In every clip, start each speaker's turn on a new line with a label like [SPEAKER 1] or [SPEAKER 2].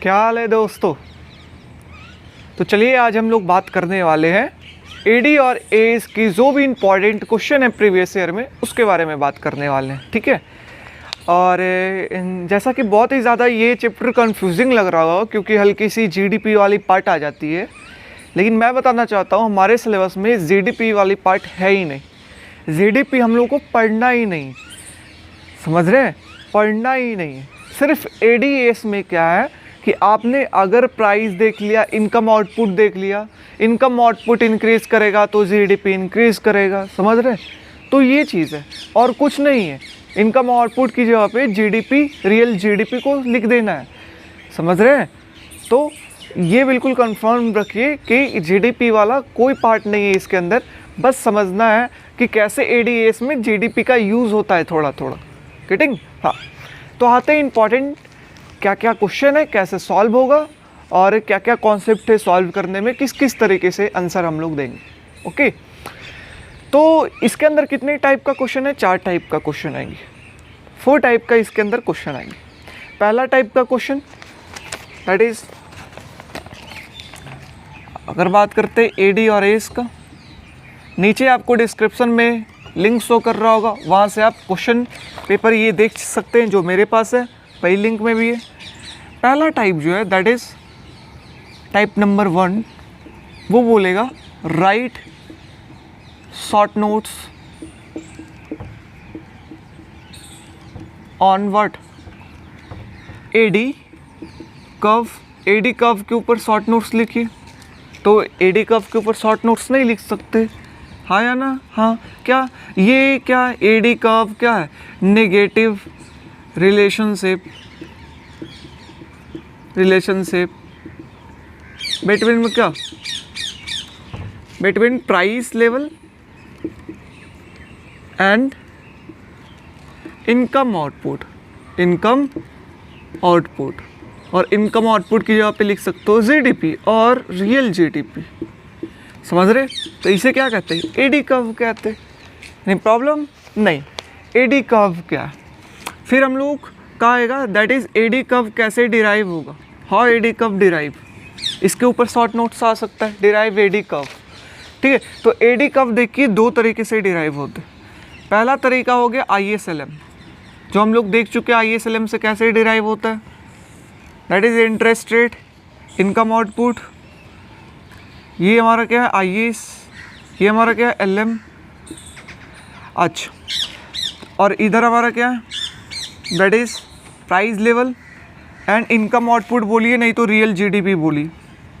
[SPEAKER 1] क्या हाल है दोस्तों। तो चलिए आज हम लोग बात करने वाले हैं एडी और एज की जो भी इम्पॉर्टेंट क्वेश्चन है प्रीवियस ईयर में उसके बारे में बात करने वाले हैं, ठीक है। और जैसा कि बहुत ही ज़्यादा ये चैप्टर कंफ्यूजिंग लग रहा हो क्योंकि हल्की सी जीडीपी वाली पार्ट आ जाती है, लेकिन मैं बताना चाहता हूँ हमारे सिलेबस में जीडीपी वाली पार्ट है ही नहीं। जीडीपी हम लोग को पढ़ना ही नहीं, समझ रहे हैं, पढ़ना ही नहीं है। सिर्फ एडीएस में क्या है कि आपने अगर प्राइस देख लिया, इनकम आउटपुट देख लिया, इनकम आउटपुट इंक्रीज करेगा तो जीडीपी इंक्रीज करेगा, समझ रहे हैं। तो ये चीज़ है और कुछ नहीं है। इनकम आउटपुट की जगह पे जीडीपी, रियल जीडीपी को लिख देना है, समझ रहे हैं। तो ये बिल्कुल कंफर्म रखिए कि जीडीपी वाला कोई पार्ट नहीं है इसके अंदर, बस समझना है कि कैसे एडीएस में जीडीपी का यूज़ होता है थोड़ा थोड़ा, गेटिंग। हाँ, तो आते हैं इम्पॉर्टेंट क्या क्या क्वेश्चन है, कैसे सॉल्व होगा और क्या क्या कॉन्सेप्ट है सॉल्व करने में, किस किस तरीके से आंसर हम लोग देंगे। ओके, तो इसके अंदर कितने टाइप का क्वेश्चन है? 4 टाइप का क्वेश्चन आएंगे, 4 टाइप का इसके अंदर क्वेश्चन आएंगे। पहला टाइप का क्वेश्चन दैट इज, अगर बात करते हैं एडी और एस का, नीचे आपको डिस्क्रिप्शन में लिंक शो कर रहा होगा, वहाँ से आप क्वेश्चन पेपर ये देख सकते हैं जो मेरे पास है, पहली लिंक में भी है। पहला टाइप जो है दैट इज टाइप नंबर 1, वो बोलेगा write short notes on what? AD curve. AD curve के ऊपर शॉर्ट नोट्स लिखिए। तो एडी कर्व के ऊपर शॉर्ट नोट्स नहीं लिख सकते, हाँ या ना? हाँ। क्या ये क्या एडी कर्व क्या है? नेगेटिव रिलेशनशिप बिटवीन में क्या? Between price level and income output. और इनकम आउटपुट की जगह पे लिख सकते हो जीडीपी और रियल जीडीपी, समझ रहे? तो इसे क्या कहते हैं? एडी कर्व कहते हैं। नहीं प्रॉब्लम नहीं। एडी कर्व क्या है? फिर हम लोग कहा आएगा दैट इज एडी कर्व कैसे डिराइव होगा? हाउ एडी कर्व डिराइव, इसके ऊपर शॉर्ट नोट्स आ सकता है, डिराइव एडी कर्व, ठीक है। तो एडी कर्व देखिए 2 तरीके से डिराइव होते हैं। पहला तरीका हो गया ISLM, जो हम लोग देख चुके हैं ISLM से कैसे डिराइव होता है, that is interest rate, income output. ये हमारा क्या है? IS, ये हमारा क्या है? LM। अच्छा, और इधर हमारा क्या है? That is price level and income output बोलिए, नहीं तो रियल जीडीपी बोलिए,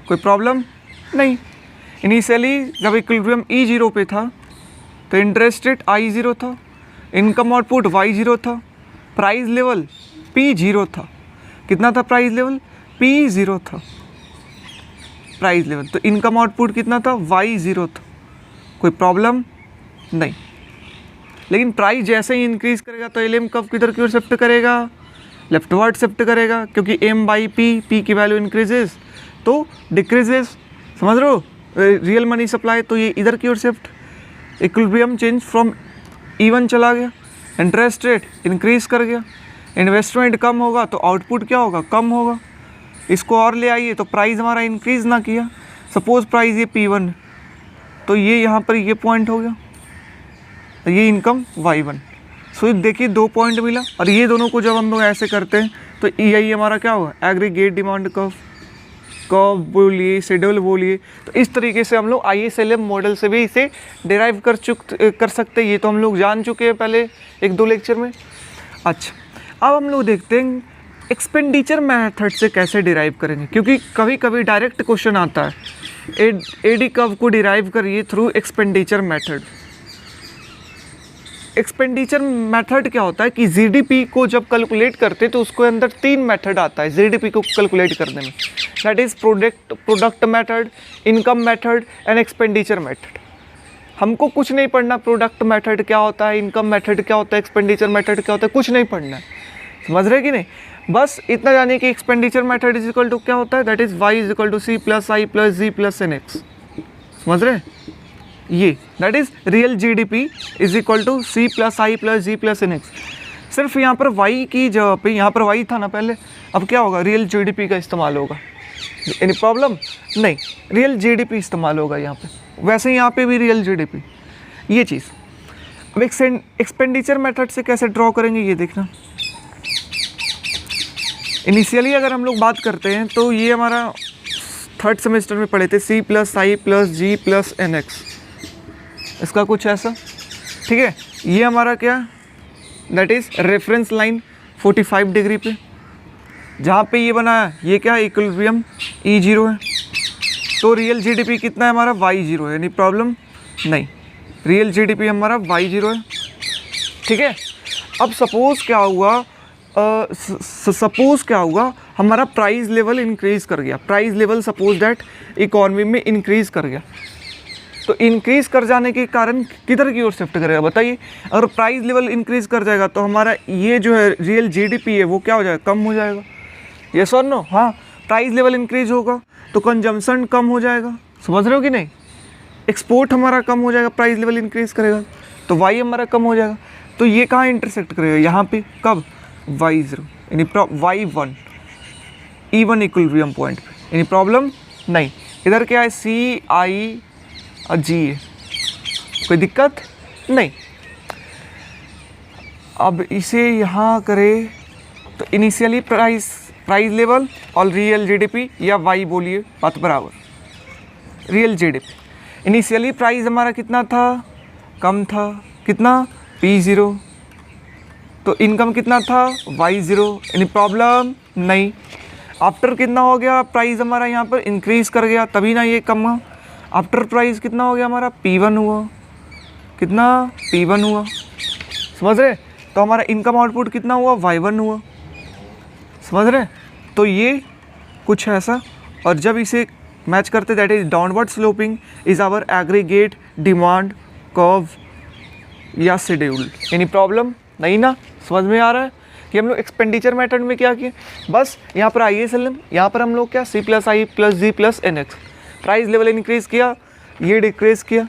[SPEAKER 1] कोई प्रॉब्लम नहीं। इनिशियली जब इक्विलिब्रियम E0 पे था तो इंटरेस्ट रेट I0 था, इनकम आउटपुट Y0 था, प्राइस लेवल P0 था। कितना था प्राइस लेवल? P0 था प्राइस लेवल। तो इनकम आउटपुट कितना था? Y0 था, कोई प्रॉब्लम नहीं। लेकिन प्राइस जैसे ही इंक्रीज करेगा तो LM कर्व किधर की ओर शिफ्ट करेगा? लेफ्टवर्ड शिफ्ट करेगा, क्योंकि M/P की वैल्यू इंक्रीजेस तो डिक्रीजेस, समझ रहे हो? रियल मनी सप्लाई, तो ये इधर की ओर shift. Equilibrium change from E1 चला गया, इंटरेस्ट रेट इंक्रीज कर गया, इन्वेस्टमेंट कम होगा तो आउटपुट क्या होगा? कम होगा। इसको और ले आइए तो प्राइस हमारा इंक्रीज ना किया, सपोज प्राइस ये P1, तो ये यहाँ पर ये पॉइंट हो गया, ये इनकम Y1। सो देखिए 2 पॉइंट मिला, और ये दोनों को जब हम लोग ऐसे करते हैं तो यही हमारा क्या होगा? एग्रीगेट डिमांड कर्व बोलिए, शेड्यूल बोलिए। तो इस तरीके से हम लोग ISLM मॉडल से भी इसे डिराइव कर सकते हैं। ये तो हम लोग जान चुके हैं पहले 1-2 लेक्चर में। अच्छा, अब हम लोग देखते हैं एक्सपेंडिचर मेथड से कैसे डिराइव करेंगे, क्योंकि कभी कभी डायरेक्ट क्वेश्चन आता है एडी कर्व को डिराइव करिए through expenditure method. Expenditure method क्या होता है कि जीडीपी को जब कैलकुलेट करते तो उसके अंदर 3 मेथड आता है जीडीपी को कैलकुलेट करने में, that is product method, income method and expenditure method. हमको कुछ नहीं पढ़ना प्रोडक्ट मेथड क्या होता है, इनकम मेथड क्या होता है, एक्सपेंडिचर मेथड क्या होता है, कुछ नहीं पढ़ना है, समझ रहे कि नहीं? बस इतना जानिए कि expenditure method is equal to क्या होता है, that is y is equal to C plus I plus G plus NX, समझ रहे? ये that is real GDP is equal to C plus I plus G plus NX। सिर्फ यहाँ पर Y की जगह पे, यहाँ पर वाई था ना पहले, अब क्या होगा, रियल जीडीपी का इस्तेमाल होगा। एनी प्रॉब्लम नहीं, रियल जीडीपी इस्तेमाल होगा यहाँ पे, वैसे यहाँ पे भी रियल जीडीपी, ये चीज़। अब एक्सपेंडिचर मेथड से कैसे ड्रॉ करेंगे ये देखना। इनिशियली अगर हम लोग बात करते हैं तो ये हमारा 3rd सेमेस्टर में पढ़े थे C+I+G+NX, इसका कुछ ऐसा, ठीक है। ये हमारा क्या, that is reference line 45 degree पे, जहाँ पे ये बना है ये क्या, इक्विलिब्रियम E0 है। तो रियल जीडीपी कितना है हमारा, Y0 है, यानी प्रॉब्लम नहीं, रियल जीडीपी हमारा Y0 है, ठीक है। अब सपोज़ क्या हुआ, हमारा प्राइस लेवल इंक्रीज़ कर गया, price level suppose that economy में इंक्रीज़ कर गया, तो इंक्रीज़ कर जाने के कारण किधर की ओर शिफ्ट करेगा बताइए। अगर प्राइस लेवल इंक्रीज़ कर जाएगा तो हमारा ये जो है रियल जीडीपी है वो क्या हो जाएगा, कम हो जाएगा, यस और नो। हाँ, प्राइस लेवल इंक्रीज़ होगा तो कंजम्पशन कम हो जाएगा, समझ रहे हो कि नहीं। एक्सपोर्ट हमारा कम हो जाएगा, प्राइस लेवल इंक्रीज़ करेगा तो वाई हमारा कम हो जाएगा। तो ये कहाँ इंटरसेक्ट करेगा, यहाँ पे, कब, Y0 यानी Y1 E1 इक्विलिब्रियम पॉइंट पे, यानी प्रॉब्लम नहीं। इधर क्या है, CI और G है, कोई दिक्कत नहीं। अब इसे यहाँ करें तो इनिशियली प्राइस लेवल और रियल जीडीपी, या वाई बोलिए, बात बराबर। रियल जीडीपी इनिशियली प्राइस हमारा कितना था, कम था, कितना, P0, तो इनकम कितना था, Y0, यानी प्रॉब्लम नहीं। आफ्टर कितना हो गया, प्राइस हमारा यहाँ पर इंक्रीज़ कर गया, तभी ना ये कम हुआ। आफ्टर प्राइस कितना हो गया हमारा, P1 हुआ, कितना, P1 हुआ, समझ रहे। तो हमारा इनकम आउटपुट कितना हुआ, Y1 हुआ, समझ रहे। तो ये कुछ ऐसा, और जब इसे मैच करते that is downward sloping is our aggregate demand curve या शेड्यूल, यानी प्रॉब्लम नहीं ना। समझ में आ रहा है कि हम लोग एक्सपेंडिचर मेथड में क्या किए, बस यहाँ पर ISLM, यहाँ पर हम लोग क्या C+I+G+NX, प्राइस लेवल इंक्रीज़ किया, ये डिक्रीज़ किया,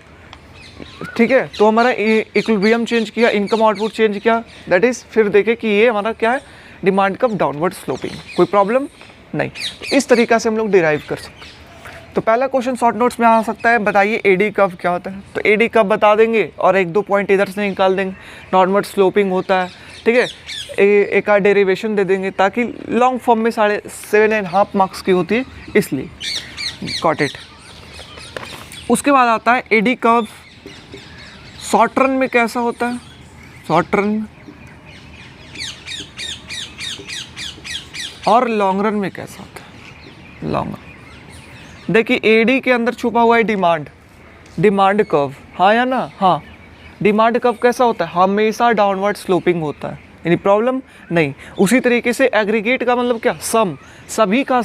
[SPEAKER 1] ठीक है। तो हमारा इक्विलिब्रियम चेंज किया, इनकम आउटपुट चेंज किया, दैट इज़ फिर देखे कि ये हमारा क्या है, डिमांड कब, डाउनवर्ड स्लोपिंग, कोई प्रॉब्लम नहीं। तो इस तरीक़ा से हम लोग डिराइव कर सकते हैं। तो पहला क्वेश्चन शॉर्ट नोट्स में आ सकता है, बताइए एडी कर्व क्या होता है। तो एडी कर्व बता देंगे और 1-2 पॉइंट इधर से निकाल देंगे, डाउनवर्ड स्लोपिंग होता है, ठीक है। एक आध डेरिवेशन दे देंगे ताकि लॉन्ग फॉर्म में 7.5 मार्क्स की होती है, इसलिए गॉट इट। उसके बाद आता है एडी कर्व शॉर्ट रन में कैसा होता है, शॉर्ट रन में, और लॉन्ग रन में कैसा होता है, लॉन्ग रन। देखिए एडी के अंदर छुपा हुआ है डिमांड कर्व, हाँ या ना, हाँ। डिमांड कर्व कैसा होता है, हमेशा डाउनवर्ड स्लोपिंग होता है, यानी प्रॉब्लम नहीं। उसी तरीके से एग्रीगेट का मतलब क्या, सम, सभी का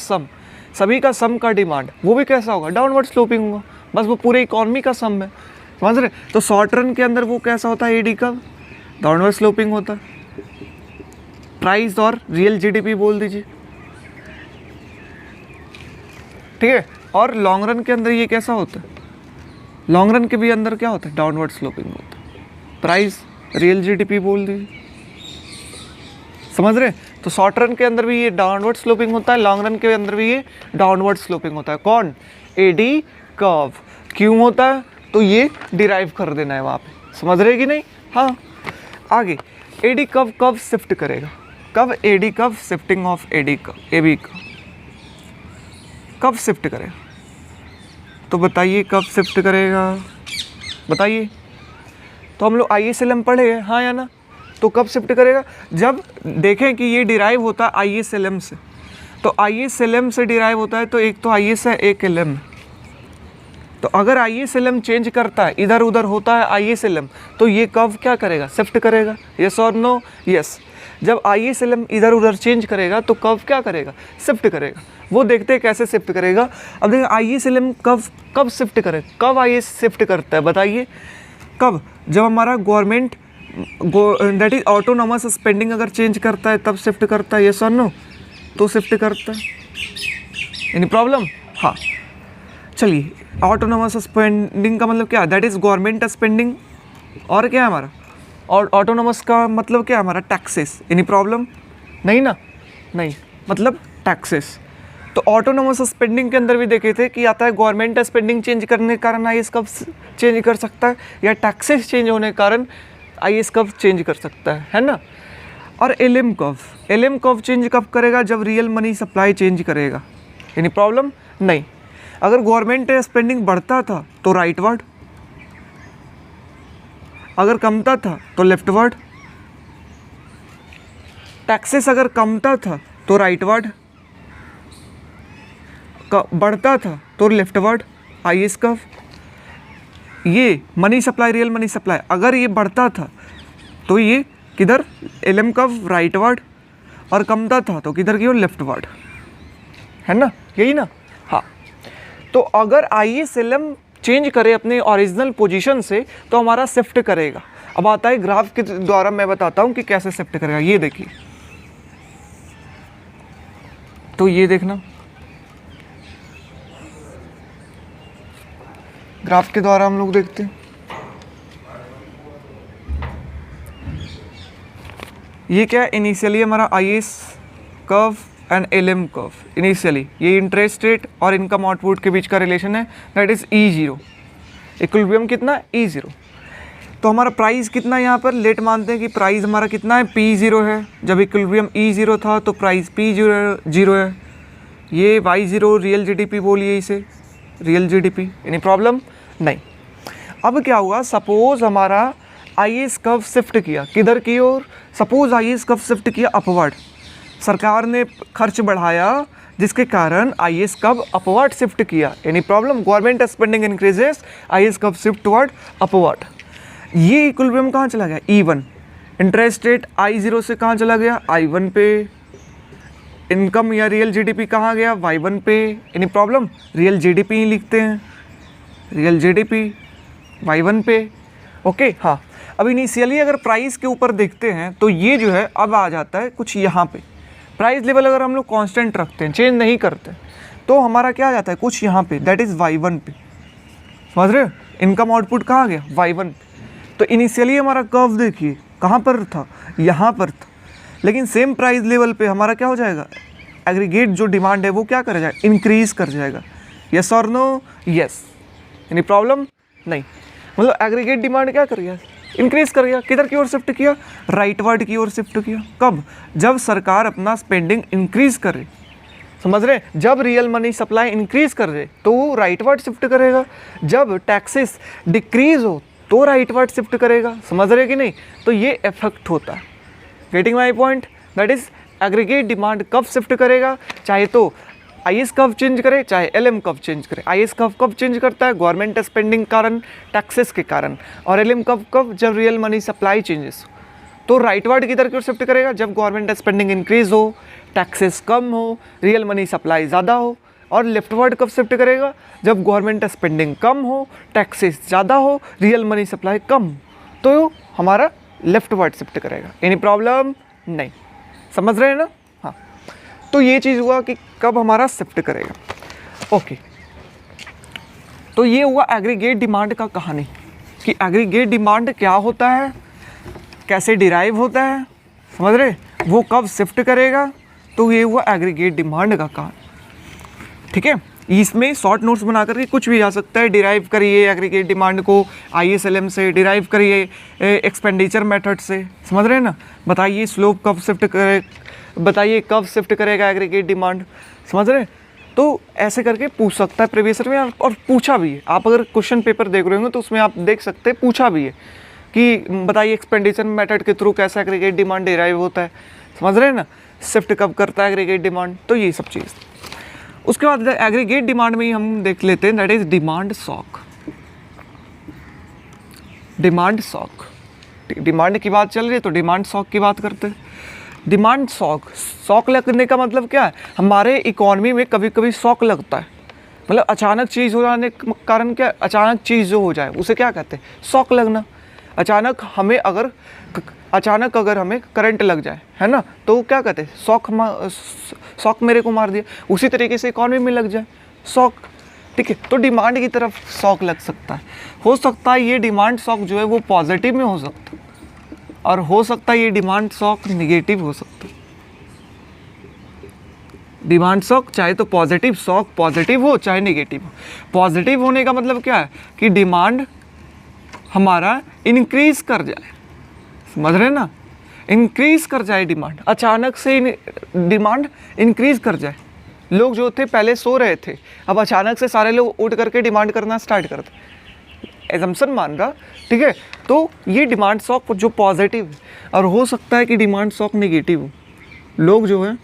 [SPEAKER 1] सम का डिमांड, वो भी कैसा होगा, डाउनवर्ड स्लोपिंग होगा, बस वो पूरे इकॉनमी का सम है, समझ रहे। तो शॉर्ट रन के अंदर वो कैसा होता है, एडी कर्व डाउनवर्ड स्लोपिंग होता है। प्राइस और रियल जीडीपी बोल दीजिए, ठीक है। और लॉन्ग रन के अंदर ये कैसा होता है, लॉन्ग रन के भी अंदर क्या होता है, डाउनवर्ड स्लोपिंग होता है। प्राइस रियल जीडीपी बोल दीजिए, समझ रहे। तो शॉर्ट रन के अंदर भी ये डाउनवर्ड स्लोपिंग होता है, लॉन्ग रन के अंदर भी ये डाउनवर्ड स्लोपिंग होता है। कौन, एडी कर्व। क्यों होता है, तो ये डिराइव कर देना है वहाँ पे, समझ रहे कि नहीं। हाँ, आगे एडी कर्व कब शिफ्ट करेगा, कब AD curve shifting of AD curve, AB curve कब शिफ्ट करेगा, तो बताइए कब शिफ्ट करेगा, बताइए। तो हम लोग ISLM पढ़े हैं, हाँ या ना। तो कब शिफ्ट करेगा, जब देखें कि ये डिराइव होता है ISLM से। तो ISLM से डिराइव होता है, तो एक तो IS है, एक LM है। तो अगर ISLM चेंज करता है, इधर उधर होता है ISLM, तो ये कब क्या करेगा, शिफ्ट करेगा, यस और नो, यस। जब ISLM इधर उधर चेंज करेगा तो कब क्या करेगा, शिफ्ट करेगा। वो देखते हैं कैसे शिफ्ट करेगा। अब देखिए ISLM कब शिफ्ट करेगा, कब IS शिफ्ट करता है बताइए, कब, जब हमारा government that is autonomous spending अगर चेंज करता है तब शिफ्ट करता है, यस और नो, तो शिफ्ट करता है, यानी प्रॉब्लम। हाँ चलिए, ऑटोनॉमस स्पेंडिंग का मतलब क्या, दैट इज गवर्नमेंट स्पेंडिंग, और क्या है हमारा और ऑटोनोमस का मतलब क्या हमारा टैक्सेस, एनी प्रॉब्लम नहीं ना, नहीं मतलब टैक्सेस। तो ऑटोनोमस स्पेंडिंग के अंदर भी देखे थे कि आता है गवर्नमेंट स्पेंडिंग चेंज करने के कारण आईएएस कब चेंज कर सकता है, या टैक्सेस चेंज होने के कारण आईएएस कब चेंज कर सकता है ना। और एलएम कब चेंज कब करेगा, जब रियल मनी सप्लाई चेंज करेगा, एनी प्रॉब्लम नहीं। अगर गवर्नमेंट स्पेंडिंग बढ़ता था तो राइटवर्ड, अगर कमता था तो लेफ्टवर्ड, टैक्सेस अगर कमता था तो राइटवर्ड, बढ़ता था तो लेफ्टवर्ड आईएएस कर्व। ये money supply, real money supply अगर ये बढ़ता था तो ये किधर, एलएम कर्व राइटवर्ड, और कमता था तो किधर की ओर, लेफ्टवर्ड, है ना, यही ना। हाँ, तो अगर आईएएस एलएम चेंज करे अपने ओरिजिनल पोजीशन से तो हमारा शिफ्ट करेगा। अब आता है ग्राफ के द्वारा मैं बताता हूँ कि कैसे शिफ्ट करेगा। ये देखिए, तो ये देखना ग्राफ के द्वारा हम लोग देखते हैं। ये क्या है, इनिशियली हमारा IAS curve and LM curve. Initially ये इंटरेस्ट रेट और इनकम आउटपुट के बीच का रिलेशन है, दैट इज E0। इक्विलिब्रियम कितना, E0। तो हमारा प्राइस कितना यहाँ पर, लेट मानते हैं कि प्राइस हमारा कितना है, P0 है। जब इक्विलिब्रियम E0 था तो प्राइस P0 है। ये Y0 रियल जीडीपी बोलिए इसे, रियल जीडीपी, एनी प्रॉब्लम नहीं। अब क्या हुआ, सपोज हमारा आईएएस कर्व शिफ्ट किया किधर की ओर, सपोज आईएएस कर्व शिफ्ट किया अपवर्ड, सरकार ने खर्च बढ़ाया जिसके कारण आईएएस कर्व अपवर्ड शिफ्ट किया, any problem, government spending increases, IAS curve shift toward upward. ये इक्विलिब्रियम कहाँ चला गया, E1। इंटरेस्ट रेट I0 से कहाँ चला गया, I1 पे। इनकम या रियल जीडीपी कहाँ गया, Y1 पे, एनी प्रॉब्लम, रियल जीडीपी ही लिखते हैं, रियल जीडीपी Y1 पे, ओके। हाँ, अब इनिशियली अगर प्राइस के ऊपर देखते हैं तो ये जो है अब आ जाता है कुछ यहाँ पे, प्राइस लेवल अगर हम लोग कांस्टेंट रखते हैं, चेंज नहीं करते, तो हमारा क्या आ जाता है कुछ यहाँ पे, दैट इज़ Y1 पे, समझ रहे हो। इनकम आउटपुट कहाँ गया, Y1 पे। तो इनिशियली हमारा कर्व देखिए कहाँ पर था, यहाँ पर था, लेकिन सेम प्राइस लेवल पे हमारा क्या हो जाएगा, एग्रीगेट जो डिमांड है वो क्या कर जाएगा, इंक्रीज कर जाएगा। यस और नो, यस, एनी प्रॉब्लम नहीं। मतलब एग्रीगेट डिमांड क्या कर गया, इंक्रीज कर गया। किधर की ओर शिफ्ट किया, राइटवर्ड की ओर शिफ्ट किया। कब, जब सरकार अपना स्पेंडिंग इंक्रीज करे, समझ रहे, जब रियल मनी सप्लाई इंक्रीज कर रहे तो वो राइटवर्ड शिफ्ट करेगा, जब टैक्सेस डिक्रीज हो तो राइटवर्ड शिफ्ट करेगा, समझ रहे कि नहीं। तो ये इफेक्ट होता है, getting my point, that is aggregate demand कब शिफ्ट करेगा, चाहे तो आईएएस कब चेंज करे चाहे एलएम कब चेंज करे। आईएएस कब चेंज करता है, गवर्नमेंट स्पेंडिंग कारण, टैक्सेस के कारण, और एलएम कब जब रियल मनी सप्लाई चेंजेस। तो राइटवर्ड किधर की ओर शिफ्ट करेगा, जब गवर्नमेंट स्पेंडिंग इंक्रीज हो, टैक्सेस कम हो, रियल मनी सप्लाई ज़्यादा हो। और लेफ्टवर्ड कब शिफ्ट करेगा, जब गवर्नमेंट स्पेंडिंग कम हो, टैक्सेस ज़्यादा हो, रियल मनी सप्लाई कम, तो हमारा लेफ्टवर्ड शिफ्ट करेगा, एनी प्रॉब्लम नहीं, समझ रहे हैं ना। हाँ, तो ये चीज़ हुआ कि कब हमारा शिफ्ट करेगा, ओके। तो ये हुआ एग्रीगेट डिमांड का कहानी, कि एग्रीगेट डिमांड क्या होता है, कैसे डिराइव होता है, समझ रहे, वो कब शिफ्ट करेगा। तो ये हुआ एग्रीगेट डिमांड का कहानी, ठीक है। इसमें शॉर्ट नोट्स बना करके कुछ भी आ सकता है, डिराइव करिए एग्रीगेट डिमांड को ISLM से, डिराइव करिए एक्सपेंडिचर मेथड से, समझ रहे हैं ना। बताइए स्लोप कब शिफ्ट करे, बताइए कब शिफ्ट करेगा एग्रीगेट डिमांड, समझ रहे हैं। तो ऐसे करके पूछ सकता है प्रीवियस ईयर में, और पूछा भी है। आप अगर क्वेश्चन पेपर देख रहे होंगे तो उसमें आप देख सकते हैं, पूछा भी है कि बताइए एक्सपेंडिचर मेथड के थ्रू कैसा एग्रीगेट डिमांड डिराइव होता है, समझ रहे हैं ना, शिफ्ट कब करता है एग्रीगेट डिमांड। तो ये सब चीज़। उसके बाद एग्रीगेट डिमांड में ही हम देख लेते हैं, that is demand shock. Demand shock, demand की बात चल रही है तो डिमांड शॉक की बात करते हैं। डिमांड शॉक लगने का मतलब क्या है, हमारे इकोनॉमी में कभी कभी शॉक लगता है, मतलब अचानक चीज़ हो जाने के कारण, क्या अचानक चीज़ जो हो जाए उसे क्या कहते हैं, शॉक लगना। अचानक अगर हमें करंट लग जाए, है ना, तो क्या कहते हैं, शॉक मेरे को मार दिया। उसी तरीके से इकॉनमी में लग जाए शॉक, ठीक है। तो डिमांड की तरफ शॉक लग सकता है, हो सकता है ये डिमांड शॉक जो है वो पॉजिटिव में हो सकता है, और हो सकता है ये डिमांड शॉक निगेटिव हो सकता है। डिमांड शॉक चाहे तो पॉजिटिव शॉक पॉजिटिव हो चाहे निगेटिव हो। पॉजिटिव होने का मतलब क्या है कि डिमांड हमारा इंक्रीज कर जाए, समझ रहे हैं ना, इंक्रीज कर जाए डिमांड, अचानक से डिमांड इंक्रीज कर जाए। लोग जो थे पहले सो रहे थे, अब अचानक से सारे लोग उठ करके डिमांड करना स्टार्ट करते, एजम्पशन मान रहा, ठीक है। तो ये डिमांड शॉक जो पॉजिटिव है, और हो सकता है कि डिमांड शॉक नेगेटिव हो। लोग जो है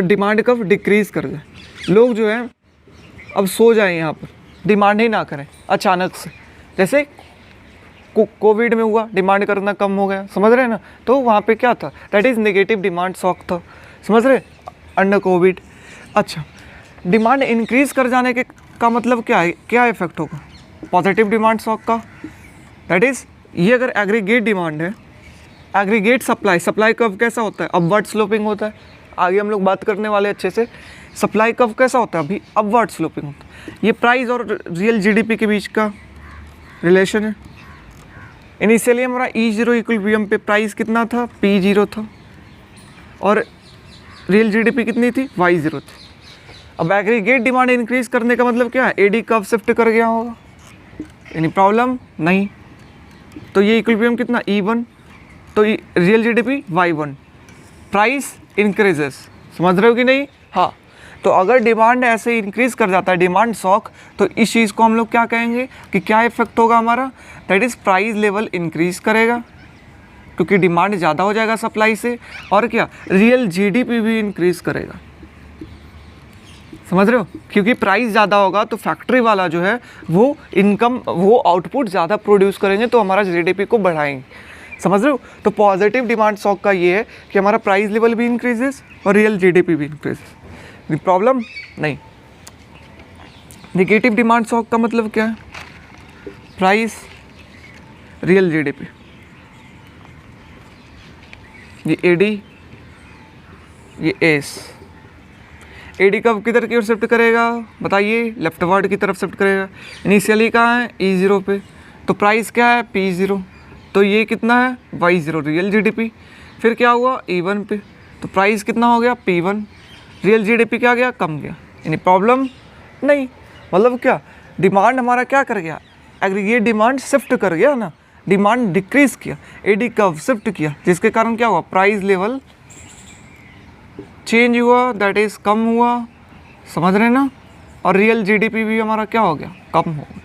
[SPEAKER 1] डिमांड कब डिक्रीज कर जाए, लोग जो है अब सो जाए, यहाँ पर डिमांड ही ना करें अचानक से, जैसे कोविड में हुआ, डिमांड करना कम हो गया, समझ रहे हैं ना। तो वहाँ पे क्या था, that is negative demand shock था, समझ रहे, अंडर कोविड। अच्छा, डिमांड इंक्रीज कर जाने के का मतलब क्या है, क्या इफेक्ट होगा पॉजिटिव डिमांड शॉक का, दैट इज़ ये अगर एग्रीगेट डिमांड है, एग्रीगेट सप्लाई, सप्लाई कर्व कैसा होता है, अपवर्ड स्लोपिंग होता है, आगे हम लोग बात करने वाले अच्छे से। सप्लाई कर्व कैसा होता है, अभी अपवर्ड स्लोपिंग होता है। ये प्राइस और रियल जीडीपी के बीच का रिलेशन है। इनिशियली हमारा E0 इक्विलिब्रियम पे प्राइस कितना था, P0 था, और रियल जीडीपी कितनी थी, Y0 थी। अब एग्रीगेट डिमांड इंक्रीज करने का मतलब क्या है, एडी कर्व शिफ्ट कर गया होगा, यानी प्रॉब्लम नहीं। तो ये इक्विलिब्रियम कितना E1, तो real GDP Y1, price increases, समझ रहे हो कि नहीं। हाँ, तो अगर डिमांड ऐसे इंक्रीज कर जाता है, डिमांड शॉक, तो इस चीज़ को हम लोग क्या कहेंगे कि क्या इफेक्ट होगा हमारा, that is price level increase करेगा, क्योंकि डिमांड ज़्यादा हो जाएगा सप्लाई से, और क्या रियल जीडीपी भी इंक्रीज करेगा, समझ रहे हो, क्योंकि प्राइस ज़्यादा होगा तो फैक्ट्री वाला जो है वो इनकम, वो आउटपुट ज़्यादा प्रोड्यूस करेंगे, तो हमारा जीडीपी को बढ़ाएंगे, समझ रहे हो। तो पॉजिटिव डिमांड शॉक का ये है कि हमारा प्राइस लेवल भी इंक्रीजेस और रियल जीडीपी भी इंक्रीजेस, प्रॉब्लम नहीं। नेगेटिव डिमांड शॉक का मतलब क्या है, प्राइस रियल जीडीपी, ये एडी, ये एस। एडी कब किधर की ओर शिफ्ट करेगा बताइए, लेफ्टवर्ड की तरफ शिफ्ट करेगा। इनिशियली कहाँ है, E0 पे, तो प्राइस क्या है, P0, तो ये कितना है, Y0 रियल जीडीपी। फिर क्या हुआ, E1 पे, तो प्राइस कितना हो गया, P1, रियल जीडीपी क्या गया, कम गया, यानी प्रॉब्लम नहीं। मतलब क्या, डिमांड हमारा क्या कर गया, एग्रीगेट डिमांड शिफ्ट कर गया ना, डिमांड डिक्रीज किया, एडी कर्व शिफ्ट किया, जिसके कारण क्या हुआ, प्राइस लेवल चेंज हुआ, दैट इज कम हुआ, समझ रहे हैं ना। और रियल जीडीपी भी हमारा क्या हो गया, कम हो गया,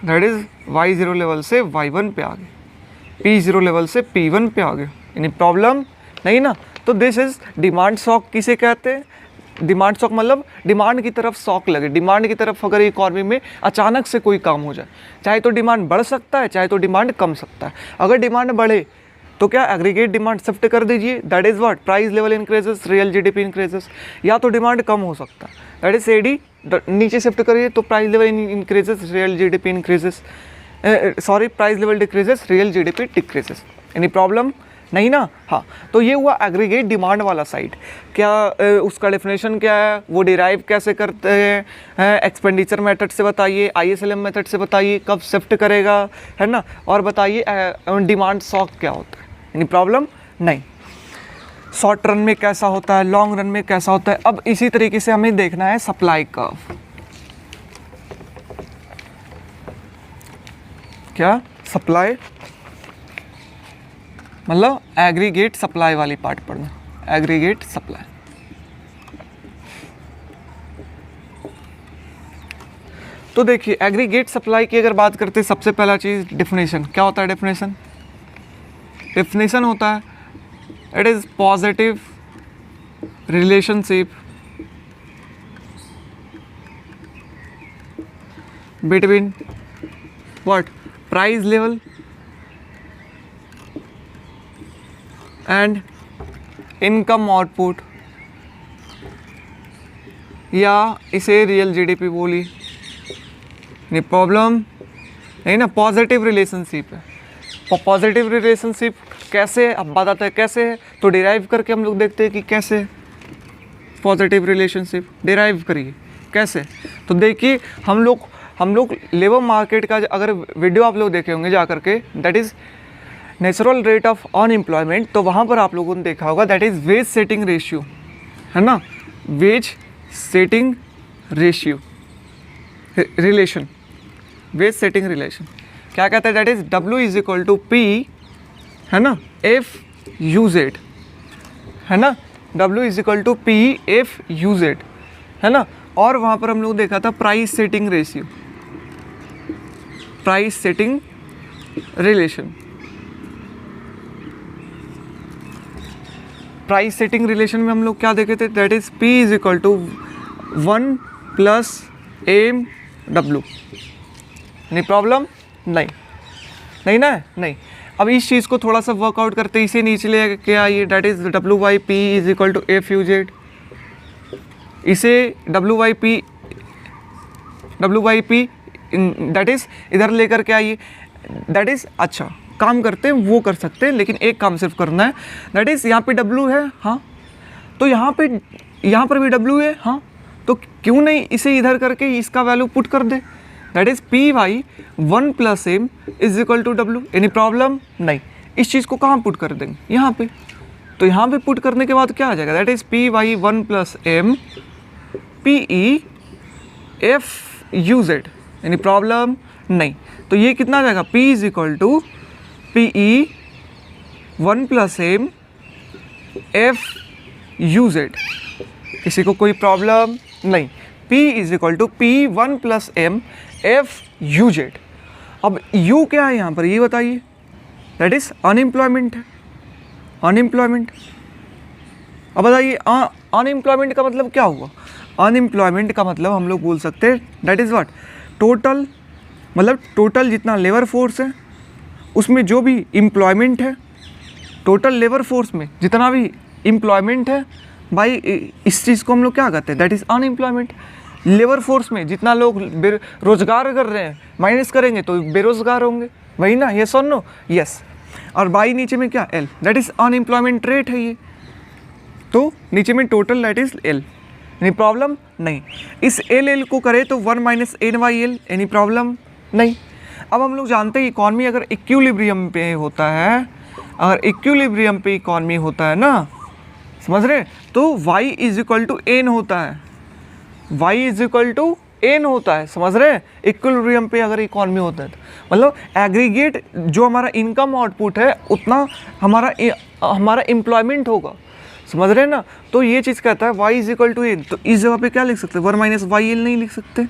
[SPEAKER 1] दैट इज Y0 लेवल से Y1 पे आ गए, P0 लेवल से P1 पे आ गए, यानी प्रॉब्लम नहीं ना। तो दिस इज डिमांड शॉक किसे कहते हैं, डिमांड शॉक मतलब डिमांड की तरफ शॉक लगे, डिमांड की तरफ अगर इकॉनमी में अचानक से कोई काम हो जाए, चाहे तो डिमांड बढ़ सकता है, चाहे तो डिमांड कम सकता है। अगर डिमांड बढ़े तो क्या एग्रीगेट डिमांड शिफ्ट कर दीजिए, that is what, price level increases, real GDP increases. या तो डिमांड कम हो सकता है, दैट इज एडी नीचे शिफ्ट करिए, तो price level increases, real GDP increases, sorry price level decreases, real GDP decreases, यानी प्रॉब्लम नहीं ना। हाँ, तो ये हुआ एग्रीगेट डिमांड वाला साइड। क्या उसका डेफिनेशन क्या है, वो डिराइव कैसे करते हैं, एक्सपेंडिचर मेथड से बताइए, ISLM मेथड से बताइए, कब शिफ्ट करेगा, है ना, और बताइए डिमांड शॉक क्या होता है, यानी प्रॉब्लम नहीं। शॉर्ट रन में कैसा होता है, लॉन्ग रन में कैसा होता है। अब इसी तरीके से हमें देखना है सप्लाई कर्व, क्या सप्लाई मतलब एग्रीगेट सप्लाई वाली पार्ट पढ़ना, एग्रीगेट सप्लाई। तो देखिए एग्रीगेट सप्लाई की अगर बात करते हैं, सबसे पहला चीज़ डेफिनेशन, क्या होता है डेफिनेशन, डेफिनेशन होता है it is positive relationship between what, price level and income output, या इसे रियल जीडीपी बोली, नहीं प्रॉब्लम नहीं ना। पॉजिटिव रिलेशनशिप है, पॉजिटिव रिलेशनशिप कैसे, अब बात आता है कैसे है, तो डिराइव करके हम लोग देखते हैं कि कैसे पॉजिटिव रिलेशनशिप डिराइव करिए कैसे। तो देखिए हम लोग हम लोग लेबर मार्केट का अगर वीडियो आप लोग देखे होंगे जा करके, that is natural rate of unemployment, तो वहाँ पर आप लोगों ने देखा होगा that is wage setting ratio, है ना, wage setting ratio relation, wage setting relation क्या कहता है, that is W is equal to P, है ना, FUZ, है ना, W is equal to P FUZ, है ना। और वहाँ पर हम लोग देखा था price setting ratio, price setting relation, price setting relation में हम लोग क्या देखे थे, that is P is equal to 1 plus MW। नहीं प्रॉब्लम, नहीं ना, नहीं। अब इस चीज़ को थोड़ा सा वर्कआउट करते इसे नीचे ले के आइए, that is W/P is equal to FUZ। इसे W/P दैट इज इधर लेकर के आइए, दैट इज अच्छा काम करते हैं वो कर सकते हैं, लेकिन एक काम सिर्फ करना है, दैट इज यहाँ पे W है, हाँ, तो यहाँ पर भी W है, हाँ, तो क्यों नहीं इसे इधर करके इसका वैल्यू पुट कर दे, that is P/1 plus M is equal to W। Any problem, नहीं। इस चीज़ को कहाँ पुट कर देंगे, यहाँ पे, तो यहाँ पे पुट करने के बाद क्या आ जाएगा, that is P/1 plus M PE/FUZ। Any problem, नहीं। तो ये कितना आ जाएगा, P is equal to PE/1 plus M FUZ। किसी को कोई प्रॉब्लम, नहीं। P is equal to P1 plus M FUZ। अब U क्या है यहाँ पर, ये बताइए, दैट इज अनएम्प्लॉयमेंट है, अनएम्प्लॉयमेंट। अब बताइए अनएम्प्लॉयमेंट का मतलब क्या हुआ, अनएम्प्लॉयमेंट का मतलब हम लोग बोल सकते हैं दैट इज़ व्हाट, टोटल, मतलब टोटल जितना लेबर फोर्स है उसमें जो भी एम्प्लॉयमेंट है, टोटल लेबर फोर्स में जितना भी एम्प्लॉयमेंट है भाई, इस चीज़ को हम लोग क्या कहते हैं, that is unemployment. Labour force में जितना लोग रोजगार कर रहे हैं माइनस करेंगे तो बेरोजगार होंगे, वही ना, यस और नो, यस। और बाई नीचे में क्या, L, that is unemployment rate है ये, तो नीचे में total that is L। Any problem, नहीं। इस L को करे तो 1 माइनस N/L, एनी प्रॉब्लम, नहीं। अब हम लोग जानते हैं इकॉनमी अगर इक्विलिब्रियम पे होता है, अगर इक्विलिब्रियम पे इकॉनमी होता है ना, समझ रहे, तो Y is equal to N होता है, Y is equal to N होता है, समझ रहे, इक्विलिब्रियम पे अगर इकॉनमी होता है तो मतलब एग्रीगेट जो हमारा इनकम आउटपुट है उतना हमारा एम्प्लॉयमेंट होगा, समझ रहे हैं ना। तो ये चीज़ कहता है Y is equal to N, तो इस जगह पे क्या लिख सकते हैं, 1 माइनस YL नहीं लिख सकते,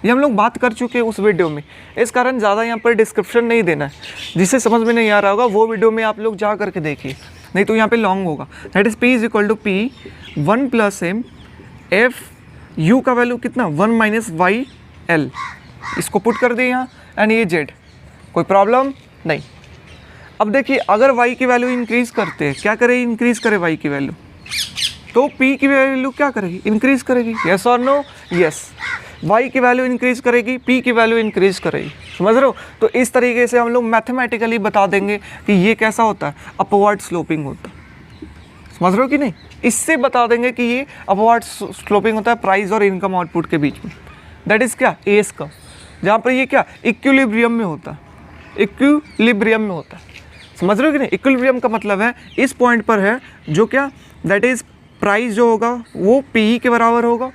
[SPEAKER 1] ये हम लोग बात कर चुके हैं उस वीडियो में, इस कारण ज़्यादा यहाँ पर डिस्क्रिप्शन नहीं देना है, जिससे समझ में नहीं आ रहा होगा वो वीडियो में आप लोग जा करके देखिए, नहीं तो यहाँ पे लॉन्ग होगा। That is P is equal to P1 plus M FU का वैल्यू कितना, 1 माइनस YL, इसको पुट कर दिए यहाँ, एंड ये Z, कोई प्रॉब्लम नहीं। अब देखिए अगर Y की वैल्यू इंक्रीज करते हैं, क्या करे, इंक्रीज करे Y की वैल्यू, तो P की वैल्यू क्या करेगी, इंक्रीज करेगी, यस और नो, यस। Y की वैल्यू इंक्रीज करेगी, P की वैल्यू इंक्रीज करेगी, समझ रहे हो। तो इस तरीके से हम लोग मैथमेटिकली बता देंगे कि ये कैसा होता है, अपवर्ड स्लोपिंग होता है, समझ रहे हो कि नहीं। इससे बता देंगे कि ये अपवर्ड स्लोपिंग होता है प्राइस और इनकम आउटपुट के बीच में, दैट इज़ क्या, एस का, जहाँ पर ये क्या इक्विलिब्रियम में होता है, इक्विलिब्रियम में होता है, समझ रहे हो कि नहीं। इक्विलिब्रियम का मतलब है इस पॉइंट पर है जो क्या, दैट इज़ प्राइस जो होगा वो PE के बराबर होगा,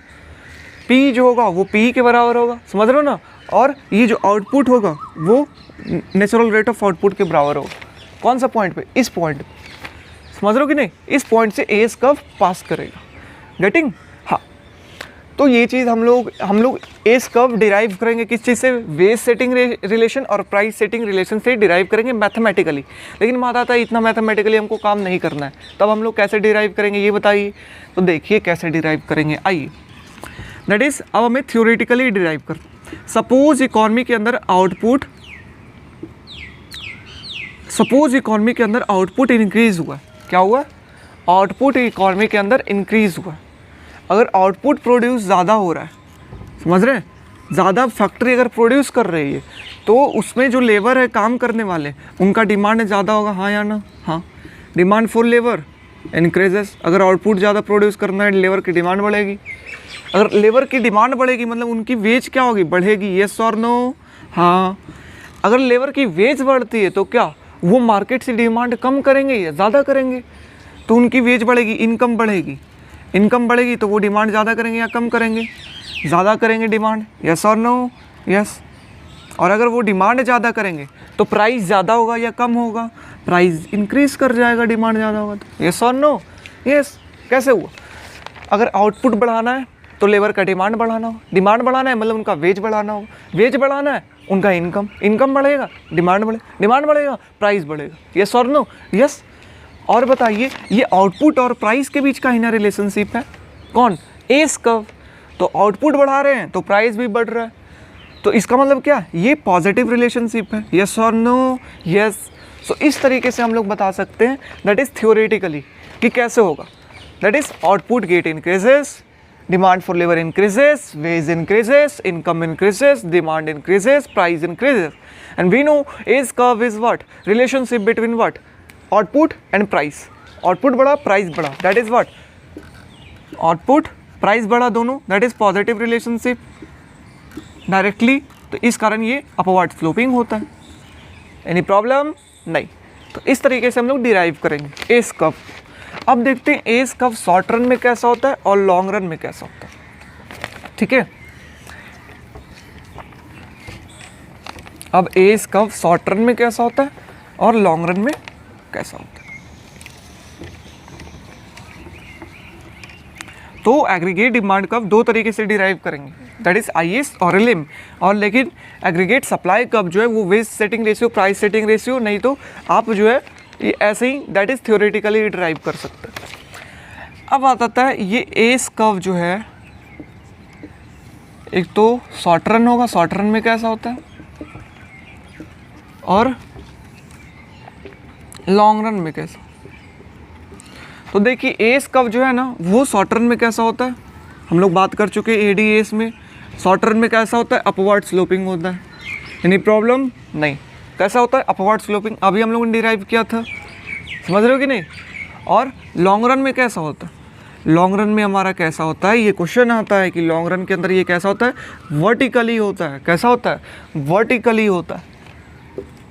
[SPEAKER 1] P जो होगा वो PE के बराबर होगा, समझ रहे हो ना, और ये जो आउटपुट होगा वो नेचुरल रेट ऑफ आउटपुट के बराबर होगा। कौन सा पॉइंट पे, इस पॉइंट पे, समझ रहे हो कि नहीं, इस पॉइंट से एस कर्व पास करेगा, गेटिंग, हाँ। तो ये चीज़ हम लोग एस कर्व डिराइव करेंगे किस चीज़ से, वेज सेटिंग रिलेशन और प्राइस सेटिंग रिलेशन से डिराइव करेंगे मैथमेटिकली। लेकिन माता था इतना मैथमेटिकली हमको काम नहीं करना है, तब हम लोग कैसे डिराइव करेंगे ये बताइए। तो देखिए कैसे डिराइव करेंगे, आइए, दैट इज़ अब हमें थ्योरेटिकली डिराइव कर, सपोज इकॉनमी के अंदर आउटपुट इंक्रीज हुआ, क्या हुआ, आउटपुट इकॉनमी के अंदर इंक्रीज हुआ। अगर आउटपुट प्रोड्यूस ज़्यादा हो रहा है, समझ रहे हैं, ज़्यादा फैक्ट्री अगर प्रोड्यूस कर रही है तो उसमें जो लेबर है काम करने वाले उनका डिमांड ज़्यादा होगा, हाँ या ना, हाँ। डिमांड फॉर लेबर इंक्रीजेस, अगर आउटपुट ज़्यादा प्रोड्यूस करना है लेबर की डिमांड बढ़ेगी। अगर लेबर की डिमांड बढ़ेगी मतलब उनकी वेज क्या होगी, बढ़ेगी, यस और नो? हाँ। अगर लेबर की वेज बढ़ती है तो क्या वो मार्केट से डिमांड कम करेंगे या ज़्यादा करेंगे? तो उनकी वेज बढ़ेगी, इनकम बढ़ेगी, इनकम बढ़ेगी तो वो डिमांड ज़्यादा करेंगे या कम करेंगे? ज़्यादा करेंगे डिमांड, यस और नो? यस। और अगर वो डिमांड ज़्यादा करेंगे तो प्राइस ज़्यादा होगा या कम होगा? प्राइस इंक्रीज कर जाएगा, डिमांड ज़्यादा होगा तो, यस और नो? यस। कैसे हुआ? अगर आउटपुट बढ़ाना है तो लेबर का डिमांड बढ़ाना हो, डिमांड बढ़ाना है मतलब उनका वेज बढ़ाना हो, वेज बढ़ाना है उनका इनकम, इनकम बढ़ेगा, डिमांड बढ़ेगा, डिमांड बढ़ेगा, प्राइस बढ़ेगा, यस और नो? यस। और बताइए ये आउटपुट और प्राइस के बीच का ही ना रिलेशनशिप है, कौन? S curve. तो आउटपुट बढ़ा रहे हैं तो प्राइस भी बढ़ रहा है, तो इसका मतलब क्या, ये पॉजिटिव रिलेशनशिप है, यस और नो? यस। सो इस तरीके से हम लोग बता सकते हैं, दैट इज थ्योरेटिकली कि कैसे होगा, that is output get increases, demand for labour increases, wage increases, income increases, demand increases, price increases, and we know AS curve is what, relationship between what, output and price. Output बढ़ा, price बढ़ा, that is what, output price बढ़ा दोनों, that is positive relationship directly. तो इस कारण ये upward sloping होता है। Any problem? नहीं। तो इस तरीके से हम लोग डिराइव करेंगे एस कर्व। अब देखते हैं एस कर्व शॉर्ट रन में कैसा होता है और लॉन्ग रन में कैसा होता है। ठीक है, अब एस कर्व शॉर्ट रन में कैसा होता है और लॉन्ग रन में कैसा होता है। तो एग्रीगेट डिमांड कर्व दो तरीके से डिराइव करेंगे, दैट इज आईएस और एलएम। और लेकिन एग्रीगेट सप्लाई कर्व जो है वो wage setting ratio, price setting ratio, नहीं तो आप जो है ये ऐसे ही दैट इज थ्योरेटिकली डिराइव कर सकते हैं। अब आता है ये एस कर्व जो है, एक तो शॉर्ट रन होगा, शॉर्ट रन में कैसा होता है, और लॉन्ग रन में कैसा। तो देखिए एस कर्व जो है ना वो शॉर्ट रन में कैसा होता है, हम लोग बात कर चुके हैं एडीएस में। शॉर्ट रन में कैसा होता है, अपवर्ड स्लोपिंग होता है। Any problem? नहीं। कैसा होता है, अपवर्ड स्लोपिंग, अभी हम लोगों ने डिराइव किया था, समझ रहे हो कि नहीं। और लॉन्ग रन में कैसा होता है, लॉन्ग रन में हमारा कैसा होता है, ये क्वेश्चन आता है कि लॉन्ग रन के अंदर ये कैसा होता है, वर्टिकली होता है। कैसा होता है, वर्टिकली होता है।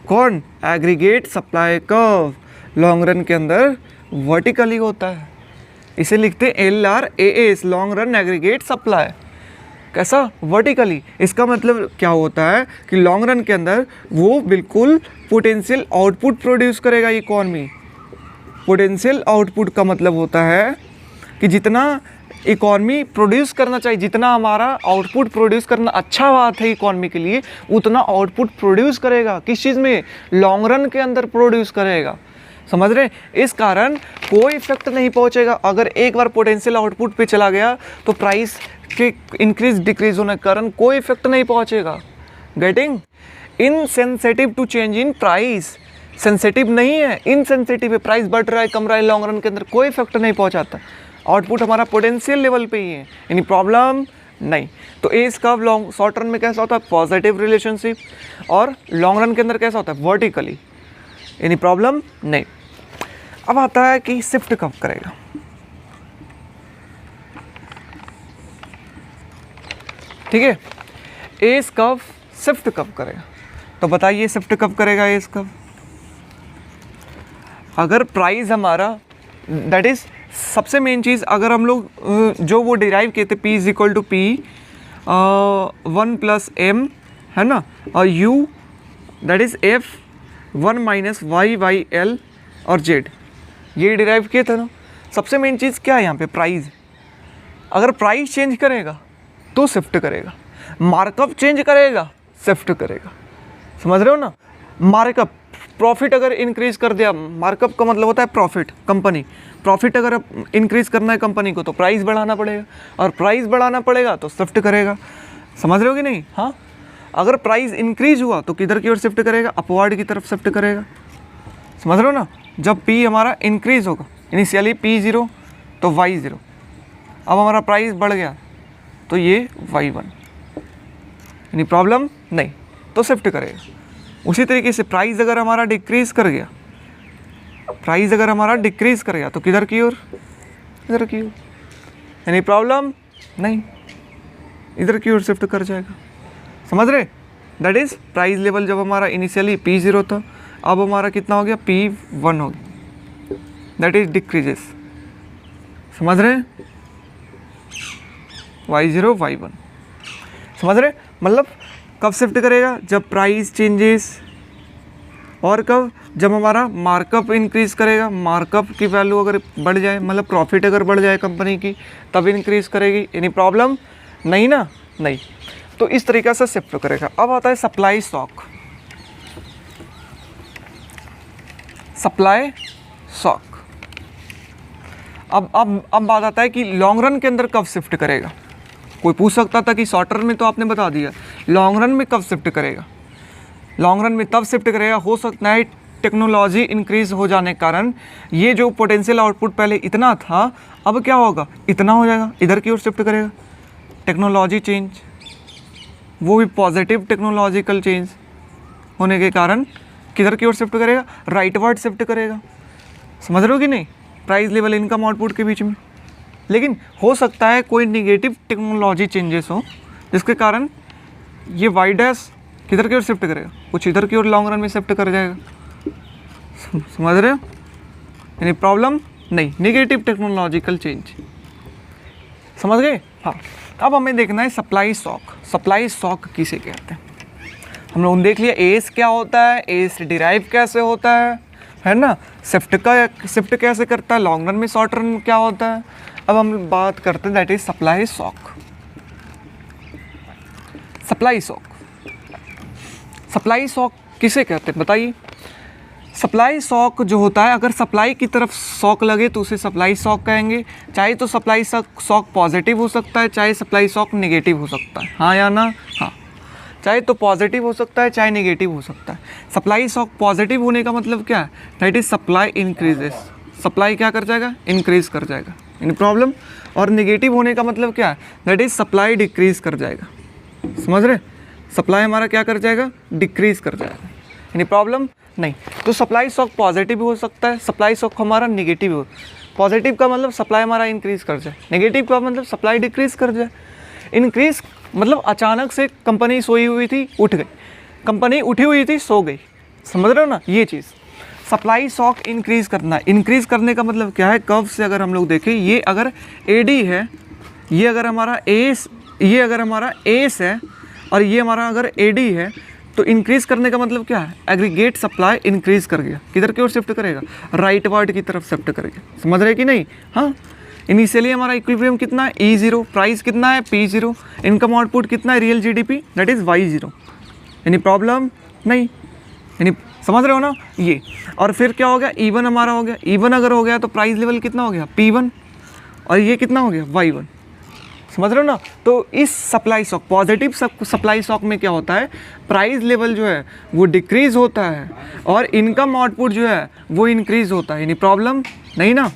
[SPEAKER 1] कौन, aggregate supply curve long run के अंदर वर्टिकली होता है, इसे लिखते हैं LRAS, long run aggregate supply. कैसा, वर्टिकली। इसका मतलब क्या होता है कि लॉन्ग रन के अंदर वो बिल्कुल पोटेंशियल आउटपुट प्रोड्यूस करेगा इकोनॉमी। पोटेंशियल आउटपुट का मतलब होता है कि जितना इकोनॉमी प्रोड्यूस करना चाहिए, जितना हमारा आउटपुट प्रोड्यूस करना अच्छा बात है इकोनॉमी के लिए, उतना आउटपुट प्रोड्यूस करेगा। किस चीज़ में, लॉन्ग रन के अंदर प्रोड्यूस करेगा, समझ रहे। इस कारण कोई इफेक्ट नहीं पहुंचेगा। अगर एक बार पोटेंशियल आउटपुट पे चला गया तो प्राइस के इंक्रीज डिक्रीज होने के कारण कोई इफेक्ट नहीं पहुंचेगा। Getting, insensitive to change in price, sensitive नहीं है, इनसेंसिटिव है। प्राइस बढ़ रहा है कम रहा है, लॉन्ग रन के अंदर कोई इफेक्ट नहीं पहुंचाता। आउटपुट हमारा पोटेंशियल लेवल पे ही है, यानी प्रॉब्लम नहीं। तो S curve long short run में कैसा होता है, पॉजिटिव रिलेशनशिप, और लॉन्ग रन के अंदर कैसा होता है, वर्टिकली, यानी प्रॉब्लम नहीं। अब आता है कि शिफ्ट कब करेगा। ठीक है, एस कर्व शिफ्ट कब करेगा, तो बताइए शिफ्ट कब करेगा एस कर्व। अगर प्राइस हमारा, दैट इज सबसे मेन चीज़, अगर हम लोग जो वो डिराइव किए थे P is equal to P 1 + M है ना, और U that is F 1 - Y/L और Z, ये डिराइव किए थे ना। सबसे मेन चीज़ क्या है यहाँ पे, प्राइस। अगर प्राइस चेंज करेगा तो शिफ्ट करेगा, मार्कअप चेंज करेगा शिफ्ट करेगा, समझ रहे हो ना। मार्कअप, प्रॉफिट अगर इंक्रीज कर दिया, मार्कअप का मतलब होता है प्रॉफिट, कंपनी प्रॉफिट अगर इंक्रीज करना है कंपनी को तो प्राइस बढ़ाना पड़ेगा, और प्राइस बढ़ाना पड़ेगा तो शिफ्ट करेगा, समझ रहे हो कि नहीं। हाँ, अगर प्राइस इंक्रीज हुआ तो किधर की ओर शिफ्ट करेगा, अपवर्ड की तरफ शिफ्ट करेगा, समझ रहे हो ना। जब P हमारा इंक्रीज होगा, इनिशियली P0 तो Y0, अब हमारा प्राइस बढ़ गया तो ये Y1, यानी प्रॉब्लम नहीं, तो शिफ्ट करेगा। उसी तरीके से प्राइस अगर हमारा डिक्रीज कर गया, प्राइस अगर हमारा डिक्रीज कर गया तो किधर की ओर, इधर की ओर, यानी प्रॉब्लम नहीं, इधर की ओर शिफ्ट कर जाएगा। समझ रहे? दैट इज प्राइस लेवल जब हमारा इनिशियली P0 था, अब हमारा कितना हो गया, P1 हो गया, दैट इज डिक्रीजेस। समझ रहे हैं? Y0 Y1, समझ रहे? मतलब कब शिफ्ट करेगा, जब प्राइस चेंजेस, और कब, जब हमारा मार्कअप इंक्रीज करेगा। मार्कअप की वैल्यू अगर बढ़ जाए, मतलब प्रॉफिट अगर बढ़ जाए कंपनी की, तब इंक्रीज करेगी। Any problem? नहीं ना, नहीं। तो इस तरीक़े से शिफ्ट करेगा। अब आता है सप्लाई शॉक। सप्लाई शॉक, अब बात आता है कि लॉन्ग रन के अंदर कब शिफ्ट करेगा। कोई पूछ सकता था कि शॉर्ट रन में तो आपने बता दिया, लॉन्ग रन में कब शिफ्ट करेगा। लॉन्ग रन में तब शिफ्ट करेगा, हो सकता है टेक्नोलॉजी इंक्रीज हो जाने के कारण ये जो पोटेंशियल आउटपुट पहले इतना था, अब क्या होगा, इतना हो जाएगा, इधर की ओर शिफ्ट करेगा। टेक्नोलॉजी चेंज, वो भी पॉजिटिव टेक्नोलॉजिकल चेंज होने के कारण किधर की ओर शिफ्ट करेगा, राइटवर्ड शिफ्ट करेगा। समझ रहे हो कि नहीं, प्राइस लेवल इनकम आउटपुट के बीच में। लेकिन हो सकता है कोई निगेटिव टेक्नोलॉजी चेंजेस हो, जिसके कारण ये वाई डैश किधर की ओर शिफ्ट करेगा, कुछ इधर की ओर लॉन्ग रन में शिफ्ट कर जाएगा। समझ रहे हो? यानी प्रॉब्लम नहीं, निगेटिव टेक्नोलॉजिकल चेंज। समझ गए? हाँ। अब हमें देखना है सप्लाई शॉक। सप्लाई शॉक किसे कहते हैं? हम लोगों ने देख लिया एस क्या होता है, एस डिराइव कैसे होता है ना, शिफ्ट कैसे करता है, लॉन्ग रन में शॉर्ट रन क्या होता है। अब हम बात करते हैं that is supply shock. Supply shock, supply shock किसे कहते हैं बताइए? सप्लाई शॉक जो होता है, अगर सप्लाई की तरफ शॉक लगे तो उसे सप्लाई शॉक कहेंगे। चाहे तो सप्लाई शॉक पॉजिटिव हो सकता है, चाहे सप्लाई शॉक नेगेटिव हो सकता है। हाँ या ना? हाँ। चाहे तो पॉजिटिव हो सकता है, चाहे नेगेटिव हो सकता है। सप्लाई शॉक पॉजिटिव होने का मतलब क्या है, that is supply increases. Supply क्या कर जाएगा, इंक्रीज कर जाएगा, यानी प्रॉब्लम। और नेगेटिव होने का मतलब क्या है, दैट इज सप्लाई डिक्रीज कर जाएगा। समझ रहे? सप्लाई हमारा क्या कर जाएगा, डिक्रीज कर जाएगा, यानी प्रॉब्लम नहीं। तो सप्लाई शॉक पॉजिटिव भी हो सकता है, सप्लाई शॉक हमारा नेगेटिव हो। पॉजिटिव का मतलब सप्लाई हमारा इंक्रीज कर जाए, नेगेटिव का मतलब सप्लाई डिक्रीज कर जाए। इंक्रीज मतलब अचानक से कंपनी सोई हुई थी, उठ गई, कंपनी उठी हुई थी, सो गई। समझ रहे हो ना ये चीज़? सप्लाई शॉक इंक्रीज करना। इंक्रीज करने का मतलब क्या है, कर्व से अगर हम लोग देखें, ये अगर एडी है, ये अगर हमारा एस, ये अगर हमारा एस है, और ये हमारा अगर एडी है, तो इंक्रीज करने का मतलब क्या है, एग्रीगेट सप्लाई इंक्रीज कर गया। किधर की ओर शिफ्ट करेगा, राइट वर्ड की तरफ शिफ्ट करेगा। समझ रहे कि नहीं? हाँ। इनिशियली हमारा इक्विलिब्रियम कितना है, E0, प्राइस कितना है, P0, इनकम आउटपुट कितना है, real GDP, that is Y0। यानी प्रॉब्लम नहीं, यानी समझ रहे हो ना ये। और फिर क्या हो गया, E1 हमारा हो गया। E1 अगर हो गया तो प्राइस लेवल कितना हो गया, P1, और ये कितना हो गया, Y1। समझ रहे हो ना? तो इस supply shock, positive supply shock में क्या होता है, प्राइस लेवल जो है वो डिक्रीज होता है, और इनकम आउटपुट जो है वो इंक्रीज होता है। यानी प्रॉब्लम नहीं ना।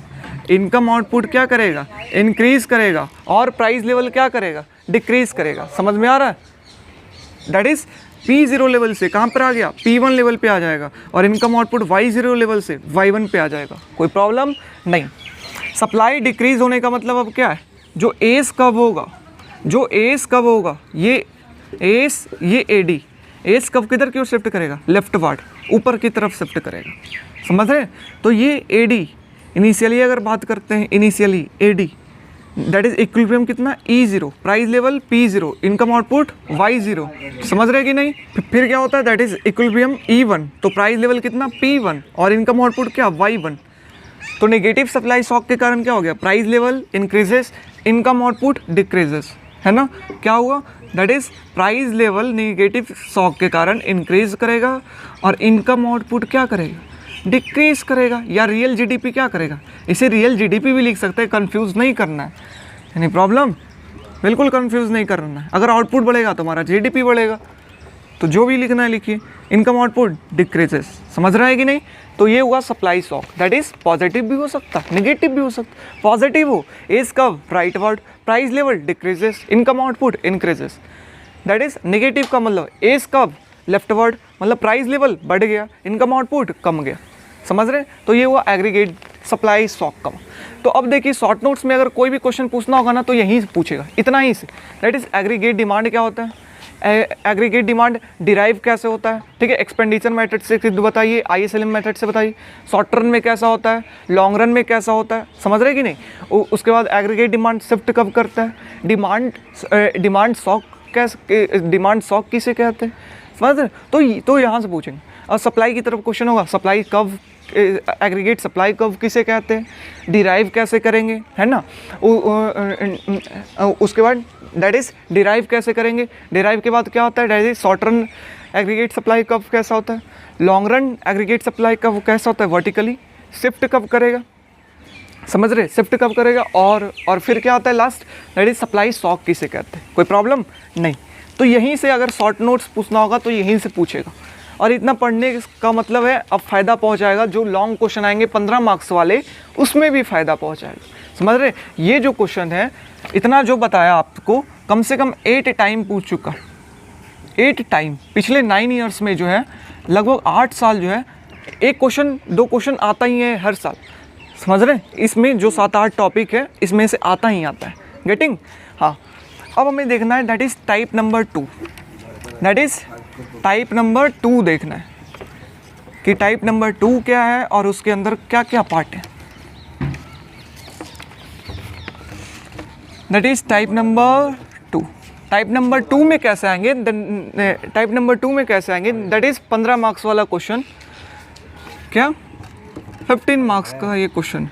[SPEAKER 1] इनकम आउटपुट क्या करेगा, इंक्रीज करेगा, और प्राइस लेवल क्या करेगा, डिक्रीज करेगा। समझ में आ रहा है? दैट इज P0 लेवल से कहाँ पर आ गया, P1 लेवल पे आ जाएगा, और इनकम आउटपुट Y0 लेवल से Y1 पे आ जाएगा। कोई प्रॉब्लम नहीं। सप्लाई डिक्रीज होने का मतलब अब क्या है, जो एस कब होगा, जो एस कब होगा, ये एस, ये एडी, एस कब किधर की ओर शिफ्ट करेगा, लेफ्ट वार्ड, ऊपर की तरफ शिफ्ट करेगा। समझ रहे? तो ये एडी इनिशियली अगर बात करते हैं, initially AD that is equilibrium कितना, E0, price level P0, income output Y0। समझ रहे कि नहीं? फिर क्या होता है, दैट इज इक्विलिब्रियम E1, तो प्राइस लेवल कितना, P1, और इनकम आउटपुट क्या, Y1। तो नेगेटिव सप्लाई शॉक के कारण क्या हो गया, price level increases, income output decreases, है ना? क्या हुआ, that is price level negative shock के कारण इंक्रीज करेगा, और इनकम आउटपुट क्या करेगा, डिक्रीज करेगा। या रियल GDP क्या करेगा, इसे रियल GDP भी लिख सकते हैं, कंफ्यूज नहीं करना है। यानी प्रॉब्लम बिल्कुल कंफ्यूज नहीं करना है। अगर आउटपुट बढ़ेगा तो हमारा GDP बढ़ेगा, तो जो भी लिखना है लिखिए। Income output decreases. समझ रहा है कि नहीं? तो ये हुआ supply shock. That is positive भी हो सकता है, नेगेटिव भी हो सकता है। पॉजिटिव हो, एस कब, right word, price level decreases, income output increases. That is negative का मतलब एस कब, लेफ्ट वर्ड, मतलब प्राइस लेवल बढ़ गया, इनकम आउटपुट कम गया। समझ रहे? तो ये हुआ एग्रीगेट सप्लाई स्टॉक कम। तो अब देखिए शॉर्ट नोट्स में अगर कोई भी क्वेश्चन पूछना होगा ना तो यहीं से पूछेगा, इतना ही से। दैट इज एग्रीगेट डिमांड क्या होता है, एग्रीगेट डिमांड डिराइव कैसे होता है, ठीक है, एक्सपेंडिचर मेथड से बताइए, ISLM मेथड से बताइए, शॉर्ट रन में कैसा होता है, लॉन्ग रन में कैसा होता है, समझ रहे कि नहीं। उसके बाद एग्रीगेट डिमांड शिफ्ट कब करता है, डिमांड शॉक किसे कहते हैं, समझ रहे। तो यहाँ से पूछेंगे। और सप्लाई की तरफ क्वेश्चन होगा, सप्लाई कब, एग्रीगेट सप्लाई कब किसे कहते हैं, डिराइव कैसे करेंगे, है ना। उसके बाद दैट इज डिराइव कैसे करेंगे, डिराइव के बाद क्या होता है, that is short run aggregate supply कब कैसा होता है, लॉन्ग रन एग्रीगेट सप्लाई कब कैसा होता है, वर्टिकली शिफ्ट कब करेगा, समझ रहे, शिफ्ट कब करेगा। और फिर क्या होता है last, that is supply shock किसे कहते हैं, कोई प्रॉब्लम नहीं। तो यहीं से अगर शॉर्ट नोट्स पूछना होगा तो यहीं से पूछेगा। और इतना पढ़ने का मतलब है अब फ़ायदा पहुंच जाएगा, जो लॉन्ग क्वेश्चन आएंगे 15 मार्क्स वाले उसमें भी फ़ायदा पहुंच जाएगा, समझ रहे। ये जो क्वेश्चन है इतना जो बताया आपको, कम से कम 8 टाइम पूछ चुका, 8 टाइम पिछले 9 ईयर्स में जो है, लगभग 8 साल जो है, एक क्वेश्चन 2 क्वेश्चन आता ही है हर साल, समझ रहे। इसमें जो 7-8 टॉपिक है इसमें से आता ही आता है, गेटिंग। हाँ, अब हमें देखना है that is type number 2, that is type number 2 देखना है कि टाइप नंबर 2 क्या है और उसके अंदर क्या क्या पार्ट है। That is type number 2। Type number 2 में कैसे आएंगे, टाइप नंबर 2 में कैसे आएंगे, दैट इज 15 मार्क्स वाला क्वेश्चन, क्या 15 मार्क्स का ये क्वेश्चन,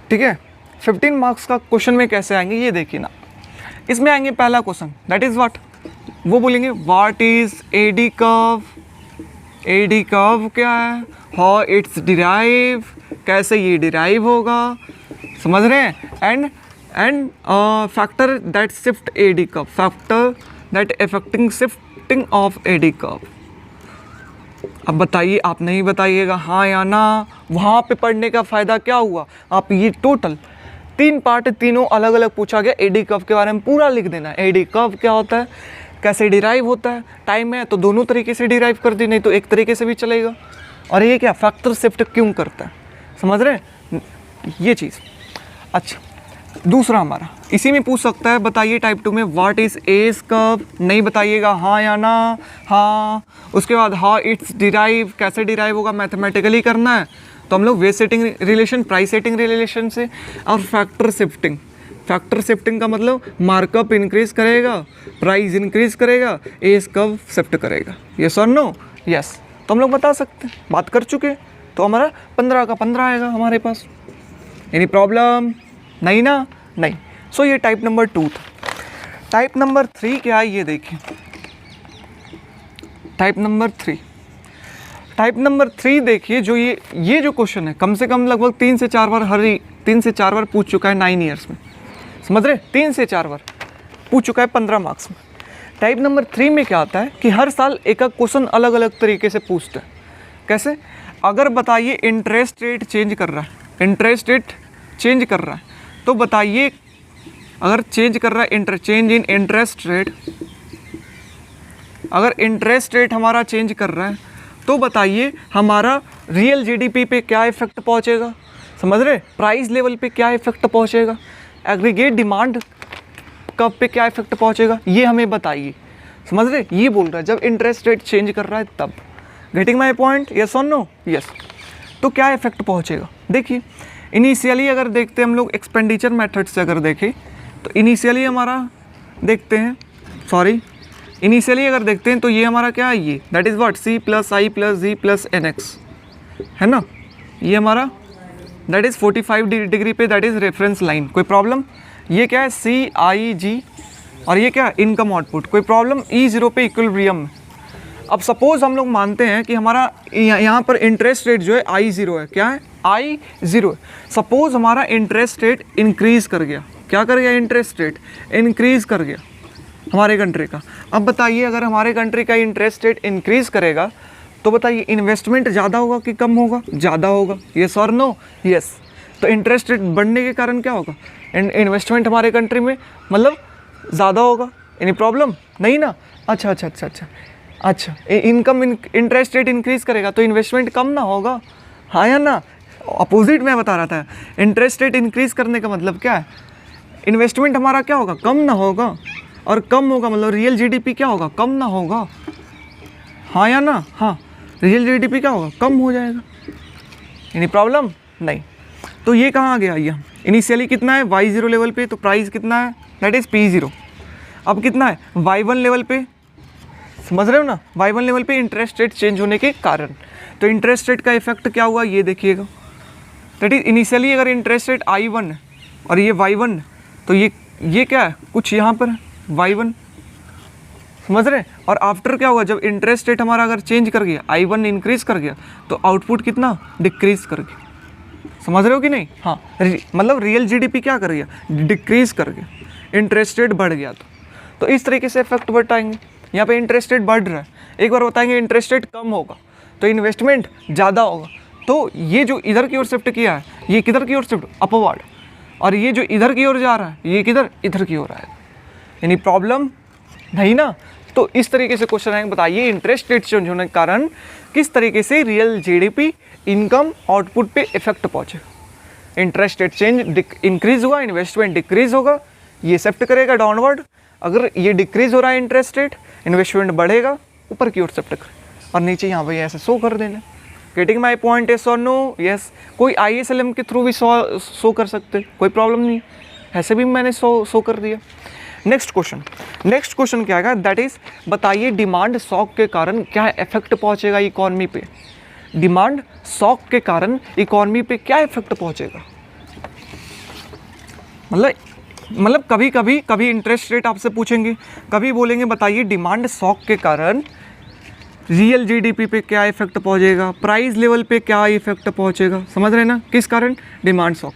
[SPEAKER 1] ठीक है। 15 मार्क्स का क्वेश्चन में कैसे आएंगे ये देखिए ना। इसमें आएंगे पहला क्वेश्चन, दैट इज व्हाट, वो बोलेंगे what is AD curve, AD curve क्या है, हाउ इट्स डिराइव, कैसे ये डिराइव होगा, समझ रहे हैं। And factor that shift AD curve, factor that affecting shifting of AD curve. अब बताइए, आप नहीं बताइएगा हाँ या ना, वहाँ पे पढ़ने का फ़ायदा क्या हुआ। आप ये टोटल 3 पार्ट, तीनों अलग अलग पूछा गया, एडी कर्व के बारे में पूरा लिख देना है। एडी कर्व क्या होता है, कैसे डिराइव होता है, टाइम है तो दोनों तरीके से डिराइव कर दी, नहीं तो एक तरीके से भी चलेगा। और ये क्या फैक्टर शिफ्ट क्यों करता है, समझ रहे हैं ये चीज़। अच्छा, दूसरा हमारा इसी में पूछ सकता है, बताइए टाइप 2 में व्हाट इज़ एज कर्व, नहीं बताइएगा हाँ या ना, हाँ। उसके बाद हाउ इट्स डिराइव, कैसे डिराइव होगा, मैथमेटिकली करना है तो हम लोग wage setting relation, price setting relation से। और फैक्टर शिफ्टिंग, फैक्टर शिफ्टिंग का मतलब मार्कअप इंक्रीज करेगा, प्राइस इंक्रीज करेगा, एज कर्व शिफ्ट करेगा, यस और नो, यस। तो हम लोग बता सकते हैं, बात कर चुके हैं, तो हमारा 15 का 15 आएगा हमारे पास। एनी प्रॉब्लम नहीं ना, नहीं। सो ये टाइप नंबर 2 था। टाइप नंबर 3 क्या है ये देखिए, टाइप नंबर 3, टाइप नंबर 3 देखिए, जो ये जो क्वेश्चन है कम से कम लगभग 3 से 4 बार 3 से 4 बार पूछ चुका है 9 ईयर्स में, समझ रहे, 3 से 4 बार पूछ चुका है 15 मार्क्स में। टाइप नंबर 3 में क्या आता है कि हर साल एक क्वेश्चन अलग अलग तरीके से पूछते हैं। कैसे, अगर बताइए इंटरेस्ट रेट चेंज कर रहा है, इंटरेस्ट रेट चेंज कर रहा है तो बताइए, अगर चेंज कर रहा है चेंज इन इंटरेस्ट रेट, अगर इंटरेस्ट रेट हमारा चेंज कर रहा है तो बताइए हमारा रियल जीडीपी पे क्या इफेक्ट पहुंचेगा, समझ रहे, प्राइस लेवल पे क्या इफेक्ट पहुंचेगा, एग्रीगेट डिमांड कब पे क्या इफेक्ट पहुंचेगा, ये हमें बताइए, समझ रहे। ये बोल रहा है जब इंटरेस्ट रेट चेंज कर रहा है तब, गेटिंग माई पॉइंट, यस और नो, यस। तो क्या इफेक्ट पहुंचेगा, देखिए इनिशियली अगर देखते हैं हम लोग एक्सपेंडिचर मेथड से अगर देखें तो इनिशियली हमारा देखते हैं, सॉरी इनिशियली अगर देखते हैं तो ये हमारा क्या है, ये that is what C + I + Z + NX है ना, ये हमारा दैट इज़ 45 डिग्री पे, दैट इज़ रेफरेंस लाइन, कोई प्रॉब्लम। ये क्या है CIG और ये क्या है इनकम आउटपुट, कोई प्रॉब्लम। E0 पे इक्विलिब्रियम। अब सपोज हम लोग मानते हैं कि हमारा यहाँ पर इंटरेस्ट रेट जो है I0 है, क्या है I0 है। सपोज हमारा इंटरेस्ट रेट इंक्रीज़ कर गया, क्या कर गया, इंटरेस्ट रेट इंक्रीज़ कर गया हमारे कंट्री का। अब बताइए अगर हमारे कंट्री का इंटरेस्ट रेट इंक्रीज़ करेगा तो बताइए इन्वेस्टमेंट ज़्यादा होगा कि कम होगा, ज़्यादा होगा, यस और नो, यस। तो इंटरेस्ट रेट बढ़ने के कारण क्या होगा, इन्वेस्टमेंट हमारे कंट्री में मतलब ज़्यादा होगा, एनी प्रॉब्लम नहीं ना। अच्छा अच्छा अच्छा अच्छा, अच्छा, इनकम इंटरेस्ट रेट इंक्रीज करेगा तो इन्वेस्टमेंट कम ना होगा, हाँ या ना? अपोजिट मैं बता रहा था, इंटरेस्ट रेट इंक्रीज करने का मतलब क्या है, इन्वेस्टमेंट हमारा क्या होगा, कम ना होगा, और कम होगा मतलब रियल जीडीपी क्या होगा, कम ना होगा, हाँ या ना? हाँ, रियल जीडीपी क्या होगा, कम हो जाएगा। यानी प्रॉब्लम नहीं। तो ये कहाँ आ गया, ये इनिशियली कितना है y0 लेवल पे, तो प्राइस कितना है, दैट इज P0। अब कितना है y1 लेवल पे, समझ रहे हो ना, y1 लेवल पे इंटरेस्ट रेट चेंज होने के कारण, तो इंटरेस्ट रेट का इफेक्ट क्या हुआ ये देखिएगा, दैट इज इनिशियली अगर इंटरेस्ट रेट I1 है और ये y1 तो ये क्या है, कुछ यहाँ पर y1, समझ रहे हैं? और आफ्टर क्या होगा, जब इंटरेस्ट रेट हमारा अगर चेंज कर गया, I1 इंक्रीज कर गया, तो आउटपुट कितना डिक्रीज कर गया, समझ रहे हो कि नहीं? हाँ, मतलब रियल जीडीपी क्या कर गया, डिक्रीज कर गया, इंटरेस्ट रेट बढ़ गया। तो इस तरीके से इफेक्ट बताएंगे। यहाँ पे इंटरेस्ट रेट बढ़ रहा है, एक बार बताएंगे इंटरेस्ट रेट कम होगा तो इन्वेस्टमेंट ज़्यादा होगा, तो ये जो इधर की ओर शिफ्ट किया है ये किधर की ओर शिफ्ट, अपवर्ड, और ये जो इधर की ओर जा रहा है ये किधर, इधर की ओर आएगा। यानी प्रॉब्लम नहीं ना। तो इस तरीके से क्वेश्चन आएंगे, बताइए इंटरेस्ट रेट चेंज होने के कारण किस तरीके से रियल जीडीपी, इनकम, आउटपुट पे इफेक्ट पहुंचे। इंटरेस्ट रेट चेंज इंक्रीज हुआ, इन्वेस्टमेंट डिक्रीज होगा, ये शिफ्ट करेगा डाउनवर्ड। अगर ये डिक्रीज हो रहा है इंटरेस्ट रेट, इन्वेस्टमेंट बढ़ेगा, ऊपर की ओर शिफ्ट करे, और नीचे यहाँ पे ऐसे शो कर देना। गेटिंग माई पॉइंट, यस और नो? यस। कोई ISLM के थ्रू भी शो कर सकते, कोई प्रॉब्लम नहीं, ऐसे भी मैंने शो कर दिया। नेक्स्ट क्वेश्चन क्या आएगा, दैट इज बताइए डिमांड शॉक के कारण क्या इफेक्ट पहुंचेगा इकोनॉमी पे। डिमांड शॉक के कारण इकोनॉमी पे क्या इफेक्ट पहुंचेगा, मतलब कभी इंटरेस्ट रेट आपसे पूछेंगे, कभी बोलेंगे बताइए डिमांड शॉक के कारण रियल जीडीपी पे क्या इफेक्ट पहुंचेगा, प्राइस लेवल पे क्या इफेक्ट पहुंचेगा, समझ रहे हैं ना? किस कारण, डिमांड शॉक।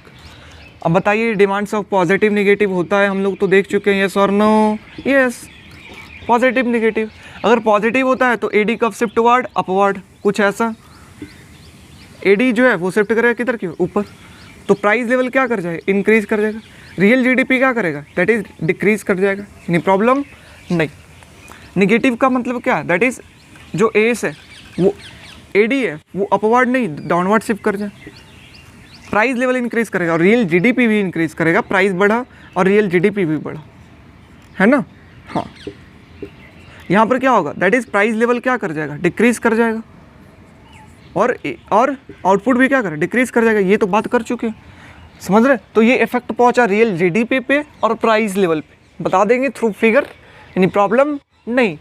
[SPEAKER 1] अब बताइए डिमांड शॉक पॉजिटिव नेगेटिव होता है, हम लोग तो देख चुके हैं, यस और नो? Yes, positive negative. अगर पॉजिटिव होता है तो एडी कब शिफ्ट वर्ड, अपवर्ड, कुछ ऐसा। एडी जो है वो शिफ्ट करेगा किधर की, ऊपर, तो प्राइस लेवल क्या कर जाएगा, इंक्रीज कर जाएगा। रियल जीडीपी क्या करेगा, दैट इज डिक्रीज कर जाएगा। यानी प्रॉब्लम नहीं। निगेटिव का मतलब क्या है, दैट इज जो एस है वो एडी है वो अपवर्ड नहीं डाउनवर्ड शिफ्ट कर जाए। प्राइस लेवल इंक्रीज करेगा और रियल जीडीपी भी इंक्रीज करेगा, प्राइस बढ़ा और रियल जीडीपी भी बढ़ा, है ना? हाँ, यहाँ पर क्या होगा, दैट इज प्राइस लेवल क्या कर जाएगा, डिक्रीज कर जाएगा, और आउटपुट भी क्या करे, डिक्रीज कर जाएगा। ये तो बात कर चुके हैं, समझ रहे? तो ये इफेक्ट पहुंचा रियल जीडीपी पे और प्राइस लेवल पे, बता देंगे थ्रू फिगर, यानी प्रॉब्लम नहीं।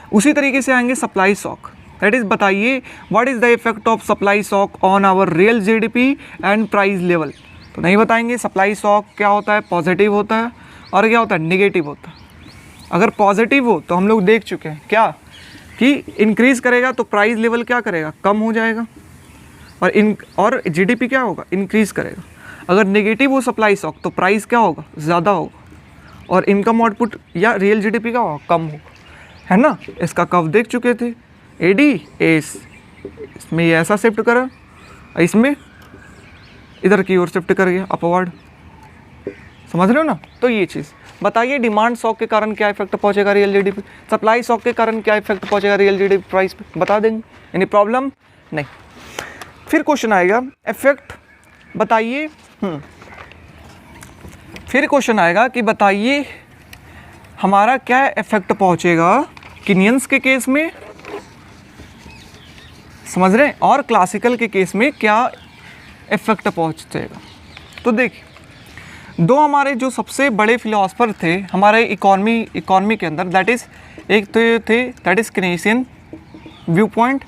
[SPEAKER 1] उसी तरीके से आएंगे सप्लाई शॉक, दैट इज बताइए what is the effect of supply shock on our real GDP and price level. तो नहीं बताएंगे सप्लाई शॉक क्या होता है, पॉजिटिव होता है, और क्या होता है, नेगेटिव होता है। अगर पॉजिटिव हो तो हम लोग देख चुके हैं क्या, कि इंक्रीज करेगा तो प्राइस लेवल क्या करेगा, कम हो जाएगा, और जीडीपी क्या होगा, इंक्रीज करेगा। अगर नेगेटिव हो सप्लाई शॉक तो प्राइस क्या होगा, ज़्यादा होगा, और इनकम आउटपुट या रियल जीडीपी का होगा, कम होगा, है ना? इसका कर्व देख चुके थे, एडी एस, इसमें ये ऐसा शिफ्ट करा, इसमें इधर की ओर शिफ्ट कर गया, अपवर्ड, समझ रहे हो ना? तो ये चीज़ बताइए डिमांड शॉक के कारण क्या इफेक्ट पहुंचेगा रियल जीडीपी, सप्लाई शॉक के कारण क्या इफेक्ट पहुंचेगा रियल जीडीपी प्राइस पे, बता देंगे, यानी प्रॉब्लम नहीं। फिर क्वेश्चन आएगा इफेक्ट बताइए, फिर क्वेश्चन आएगा कि बताइए हमारा क्या इफेक्ट पहुंचेगा किनियंस के केस में, समझ रहे हैं, और क्लासिकल के केस में क्या इफेक्ट पहुंचेगा। तो देखिए दो हमारे जो सबसे बड़े फिलोसफर थे हमारे इकोनॉमी के अंदर, दैट इज एक तो ये थे that is Keynesian view point,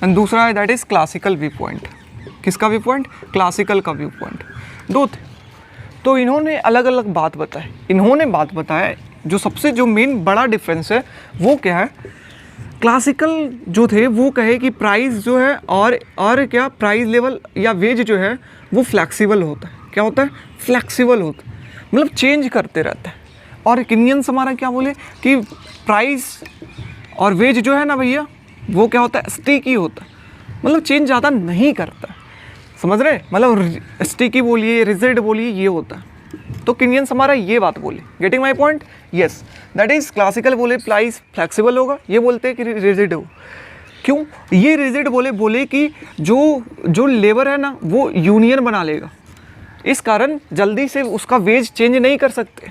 [SPEAKER 1] and दूसरा है that is classical view point. किसका व्यू पॉइंट, क्लासिकल का व्यू पॉइंट, दो थे। तो इन्होंने अलग अलग बात बताई, इन्होंने बात बताया जो सबसे जो मेन बड़ा डिफरेंस है वो क्या है, क्लासिकल जो थे वो कहे कि प्राइस जो है और क्या प्राइस लेवल या वेज जो है वो फ्लैक्सिबल होता है। क्या होता है, फ्लैक्सिबल होता है, मतलब चेंज करते रहता है। और किनियंस हमारा क्या बोले कि प्राइस और वेज जो है ना भैया वो क्या होता है, स्टिकी होता है, मतलब चेंज ज़्यादा नहीं करता, समझ रहे, मतलब स्टिकी बोलिए, रिजिड बोलिए, ये होता है। तो किनियंस हमारा ये बात बोले, getting my point, yes, that is classical बोले प्राइस फ्लेक्सिबल होगा, ये बोलते हैं कि रिजिड हो। क्यों ये रिजिड बोले कि जो लेबर है ना वो यूनियन बना लेगा, इस कारण जल्दी से उसका वेज चेंज नहीं कर सकते,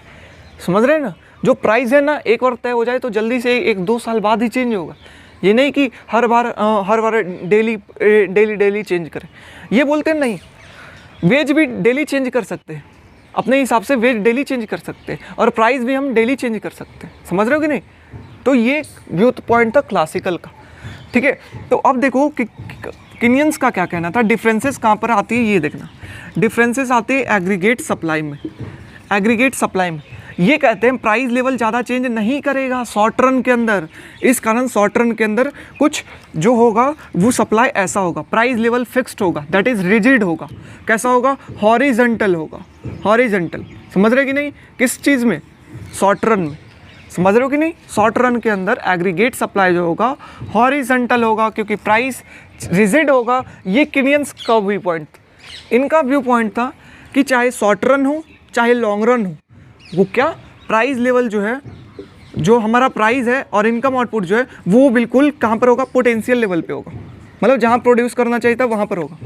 [SPEAKER 1] समझ रहे हैं ना। जो प्राइस है ना एक बार तय हो जाए तो जल्दी से 1-2 साल बाद ही चेंज होगा, ये नहीं कि हर बार डेली चेंज करें। ये बोलते हैं नहीं, वेज भी डेली चेंज कर सकते हैं, अपने हिसाब से वेज डेली चेंज कर सकते हैं और प्राइस भी हम डेली चेंज कर सकते हैं, समझ रहे हो कि नहीं। तो ये व्यू पॉइंट था क्लासिकल का, ठीक है। तो अब देखो कि किनियंस का क्या कहना था, डिफरेंसेस कहाँ पर आती है ये देखना। डिफरेंसेस आते हैं एग्रीगेट सप्लाई में। एग्रीगेट सप्लाई में ये कहते हैं प्राइस लेवल ज़्यादा चेंज नहीं करेगा शॉर्ट रन के अंदर, इस कारण शॉर्ट रन के अंदर कुछ जो होगा वो सप्लाई ऐसा होगा, प्राइस लेवल फिक्स्ड होगा, दैट इज़ रिजिड होगा। कैसा होगा, हॉरिजेंटल होगा, हॉरिजेंटल, समझ रहे कि नहीं, किस चीज़ में, शॉर्ट रन में, समझ रहे हो कि नहीं। शॉर्ट रन के अंदर एग्रीगेट सप्लाई जो होगा हॉरिजेंटल होगा, क्योंकि प्राइस रिजिड होगा। ये किनियंस का व्यू पॉइंट, इनका व्यू पॉइंट था कि चाहे शॉर्ट रन हो चाहे लॉन्ग रन हो, वो क्या प्राइस लेवल जो है, जो हमारा प्राइस है और इनकम आउटपुट जो है वो बिल्कुल कहाँ पर होगा, पोटेंशियल लेवल पे होगा, मतलब जहाँ प्रोड्यूस करना चाहिए था वहाँ पर होगा।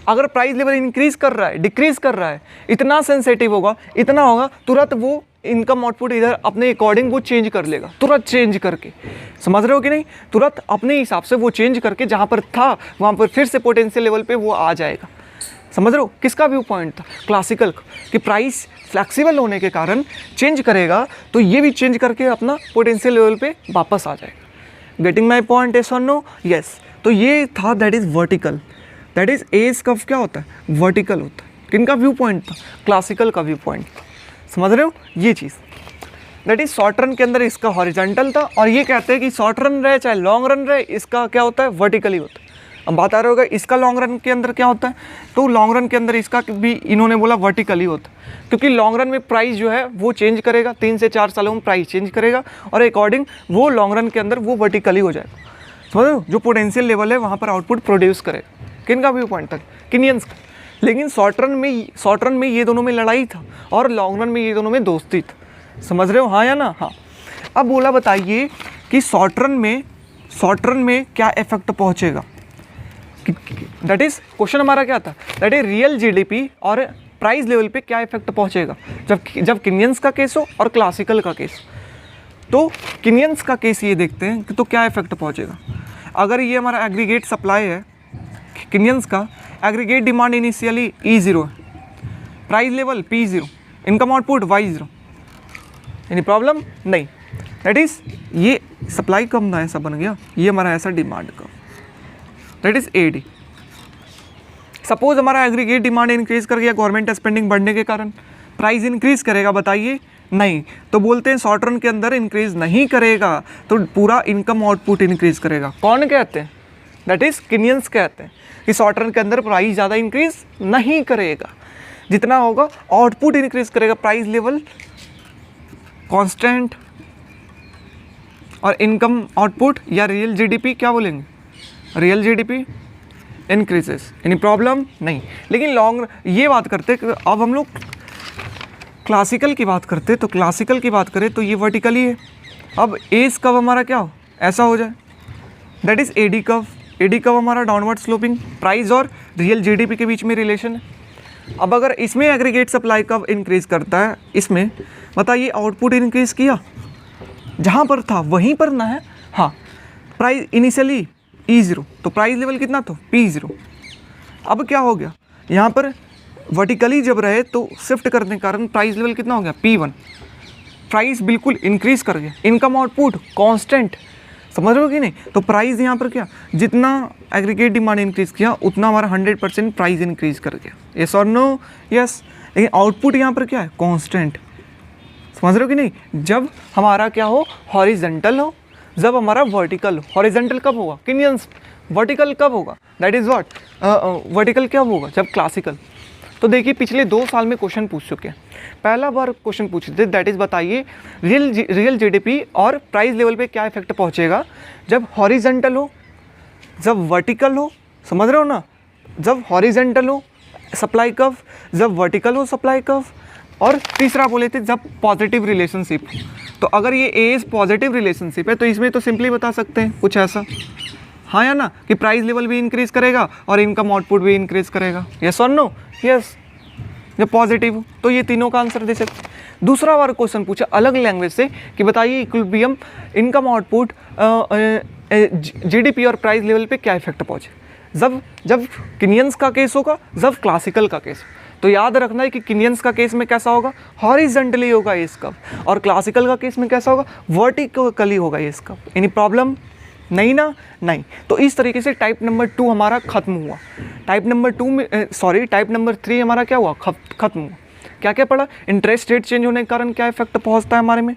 [SPEAKER 1] अगर प्राइस लेवल इंक्रीज कर रहा है, डिक्रीज कर रहा है, इतना सेंसिटिव होगा, इतना होगा, तुरंत वो इनकम आउटपुट इधर अपने अकॉर्डिंग वो चेंज कर लेगा, तुरंत चेंज करके, समझ रहे हो कि नहीं, तुरंत अपने हिसाब से वो चेंज करके जहाँ पर था वहाँ पर फिर से पोटेंशियल लेवल पे वो आ जाएगा। समझ रहे हो किसका व्यू पॉइंट था, क्लासिकल का, कि प्राइस फ्लेक्सिबल होने के कारण चेंज करेगा तो ये भी चेंज करके अपना पोटेंशियल लेवल पे वापस आ जाएगा। गेटिंग माई पॉइंट, यस और नो, यस। तो ये था that is vertical, that is AS curve क्या होता है, वर्टिकल होता है। किनका व्यू पॉइंट था, क्लासिकल का व्यू पॉइंट था, समझ रहे हो ये चीज़। दैट इज शॉर्ट रन के अंदर इसका हॉरिजॉन्टल था, और ये कहते हैं कि शॉर्ट रन रहे चाहे लॉन्ग रन रहे, इसका क्या होता है, वर्टिकली होता है। अब बात आ रहा होगा इसका लॉन्ग रन के अंदर क्या होता है, तो लॉन्ग रन के अंदर इसका भी इन्होंने बोला वर्टिकली होता है, क्योंकि लॉन्ग रन में प्राइस जो है वो चेंज करेगा, 3 से 4 सालों में प्राइस चेंज करेगा और अकॉर्डिंग वो लॉन्ग रन के अंदर वो वर्टिकली हो जाएगा, समझ रहे हो, जो पोटेंशियल लेवल है वहाँ पर आउटपुट प्रोड्यूस करेगा। किनका व्यू पॉइंट था, किनियंस का। लेकिन शॉर्ट रन में ये दोनों में लड़ाई था और लॉन्ग रन में ये दोनों में दोस्ती था, समझ रहे हो, हाँ या ना, हाँ। अब बोला बताइए कि शॉर्ट रन में क्या इफेक्ट पहुँचेगा, दैट इज क्वेश्चन हमारा क्या था, दैट इज रियल जीडीपी और प्राइस लेवल पे क्या इफेक्ट पहुंचेगा जब किनियंस का केस हो और क्लासिकल का केस। तो किनियंस का केस ये देखते हैं कि तो क्या इफेक्ट पहुंचेगा। अगर ये हमारा एग्रीगेट सप्लाई है किनियंस का, एग्रीगेट डिमांड इनिशियली E0 है, price level P0, income output Y0, any problem नहीं। दैट इज ये सप्लाई कम ना ऐसा बन गया, ये हमारा ऐसा डिमांड का, दैट इज AD। सपोज हमारा एग्रीगेट डिमांड इंक्रीज कर गया गवर्नमेंट स्पेंडिंग बढ़ने के कारण, प्राइस इंक्रीज करेगा, बताइए नहीं, तो बोलते हैं शॉर्ट रन के अंदर इंक्रीज नहीं करेगा तो पूरा इनकम आउटपुट इंक्रीज करेगा। कौन कहते हैं, दैट इज किनियंस कहते हैं कि शॉर्ट रन के अंदर प्राइस ज़्यादा इंक्रीज नहीं करेगा, जितना होगा आउटपुट इंक्रीज करेगा, प्राइस लेवल कांस्टेंट और इनकम आउटपुट या रियल जीडीपी क्या बोलेंगे, real GDP increases, any problem नहीं। लेकिन लॉन्ग ये बात करते, अब हम लोग क्लासिकल की बात करते, तो क्लासिकल की बात करें तो ये वर्टिकली है। अब एज कब हमारा क्या हो, ऐसा हो जाए, दैट इज एडी कव। एडी कव हमारा डाउनवर्ड स्लोपिंग, प्राइस और रियल जीडीपी के बीच में रिलेशन है। अब अगर इसमें एग्रीगेट सप्लाई कब इंक्रीज करता है, इसमें बताइए आउटपुट इंक्रीज किया, जहाँ पर था वहीं पर ना है, हाँ, प्राइस इनिशियली E0, तो प्राइस लेवल कितना था P0। अब क्या हो गया, यहाँ पर वर्टिकली जब रहे तो शिफ्ट करने के कारण प्राइस लेवल कितना हो गया P1, प्राइस बिल्कुल इंक्रीज कर गया, इनकम आउटपुट कांस्टेंट, समझ रहे हो कि नहीं। तो प्राइस यहाँ पर क्या, जितना एग्रीगेट डिमांड इंक्रीज किया उतना हमारा 100% प्राइस इंक्रीज कर गया, यस और नो, यस। लेकिन आउटपुट यहाँ पर क्या है, कांस्टेंट, समझ रहे हो कि नहीं। जब हमारा क्या हो, हॉरिजेंटल हो, जब हमारा वर्टिकल हो। हॉरिजेंटल कब होगा, किनियंस। वर्टिकल कब होगा, दैट इज़ व्हाट, वर्टिकल कब होगा, जब क्लासिकल। तो देखिए पिछले 2 साल में क्वेश्चन पूछ चुके हैं। पहला बार क्वेश्चन पूछे थे, दैट इज़ बताइए रियल जीडीपी और प्राइस लेवल पे क्या इफेक्ट पहुंचेगा जब हॉरिजेंटल हो, जब वर्टिकल हो, समझ रहे हो ना, जब हॉरिजेंटल हो सप्लाई कर्व, जब वर्टिकल हो सप्लाई कर्व, और तीसरा बोले थे जब पॉजिटिव रिलेशनशिप। तो अगर ये ए इज पॉजिटिव रिलेशनशिप है तो इसमें तो सिंपली बता सकते हैं कुछ ऐसा, हाँ या ना, कि प्राइस लेवल भी इंक्रीज करेगा और इनकम आउटपुट भी इंक्रीज करेगा। यस और नो? यस। जब पॉजिटिव हो तो ये तीनों का आंसर दे सकते हैं। दूसरा बार क्वेश्चन पूछा अलग लैंग्वेज से कि बताइए इक्विलिब्रियम इनकम आउटपुट जीडीपी और प्राइस लेवल पे क्या इफेक्ट पहुंचे जब किनियंस का केस होगा, जब क्लासिकल का केस। तो याद रखना है कि किनियंस का केस में कैसा होगा, हॉरिजॉन्टली होगा ये स्कव, और क्लासिकल का केस में कैसा होगा, वर्टिकली होगा ये स्कव। Any problem? नहीं ना? नहीं। तो इस तरीके से टाइप नंबर 2 हमारा खत्म हुआ। टाइप नंबर 3 हमारा क्या हुआ, खत्म हुआ। क्या क्या पढ़ा? इंटरेस्ट रेट चेंज होने के कारण क्या इफेक्ट पहुंचता है हमारे में,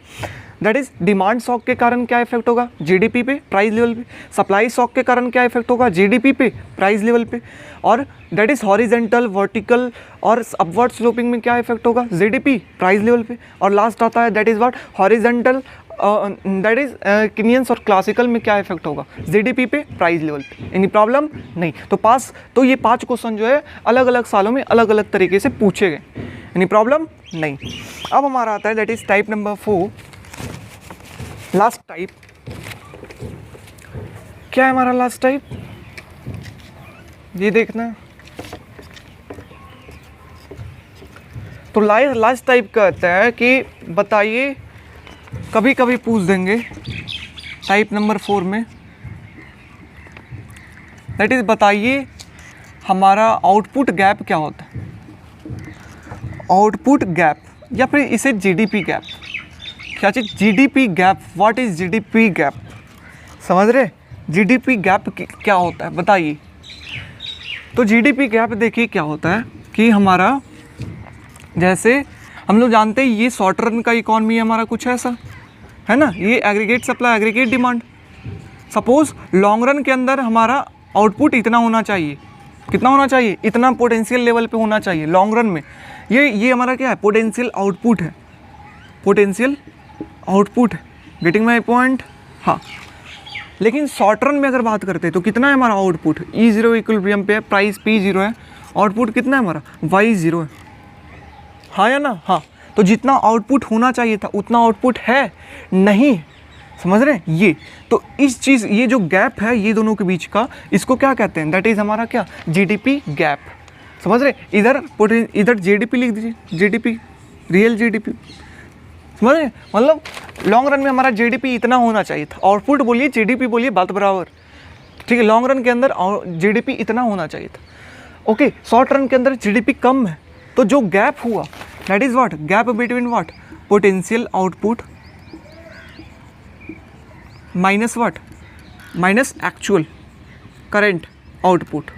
[SPEAKER 1] दैट इज डिमांड शॉक के कारण क्या इफेक्ट होगा, जीडीपी पे, प्राइस लेवल पे। सप्लाई शॉक के कारण क्या इफेक्ट होगा, जीडीपी पे, प्राइस लेवल पे। और दैट इज हॉरिजेंटल, वर्टिकल और अपवर्ड स्लोपिंग में क्या इफेक्ट होगा, जीडीपी, प्राइस लेवल पे। और लास्ट आता है that is what, horizontal, that is Keynesians और क्लासिकल में क्या इफेक्ट होगा, जीडीपी पे, प्राइस लेवल पे। Any problem? नहीं। तो ये 5 क्वेश्चन जो है अलग अलग सालों में अलग अलग तरीके से पूछे गए। Any problem? नहीं। अब हमारा आता है that is type number 4, last type. क्या है हमारा लास्ट टाइप, ये देखना। तो लास्ट टाइप कहता है कि बताइए, कभी कभी पूछ देंगे टाइप नंबर 4 में, दैट इज बताइए हमारा आउटपुट गैप क्या होता है, आउटपुट गैप, या फिर इसे जीडीपी गैप। क्या चीज? GDP gap. What is GDP gap? समझ रहे? जीडीपी गैप क्या होता है बताइए। तो जीडीपी गैप देखिए क्या होता है कि हमारा, जैसे हम लोग जानते हैं ये शॉर्ट रन का इकॉनमी है हमारा, कुछ ऐसा है ना, ये aggregate supply, aggregate demand. Suppose long run के अंदर हमारा आउटपुट इतना होना चाहिए, कितना होना चाहिए, इतना पोटेंशियल लेवल पे होना चाहिए लॉन्ग रन में। ये हमारा क्या है, पोटेंशियल आउटपुट है, पोटेंशियल आउटपुट है। Getting my point? हाँ। लेकिन शॉर्ट रन में अगर बात करते हैं तो कितना है हमारा आउटपुट, E0 इक्विलिब्रियम पे है, प्राइस P0 है, आउटपुट कितना है हमारा, Y0 है। हाँ या ना? हाँ। तो जितना आउटपुट होना चाहिए था उतना आउटपुट है नहीं, समझ रहे हैं ये। तो इस चीज़, ये जो गैप है ये दोनों के बीच का, इसको क्या कहते हैं, दैट इज़ हमारा क्या, जीडीपी गैप। समझ रहे? इधर जीडीपी लिख दीजिए, जीडीपी, रियल जीडीपी। समझ रहे? मतलब लॉन्ग रन में हमारा जीडीपी इतना होना चाहिए था, आउटपुट बोलिए जीडीपी बोलिए बात बराबर, ठीक है। लॉन्ग रन के अंदर जीडीपी इतना होना चाहिए था, ओके। शॉर्ट रन के अंदर जीडीपी कम है, तो जो गैप हुआ that is what, gap between what, potential output minus what, minus actual current output.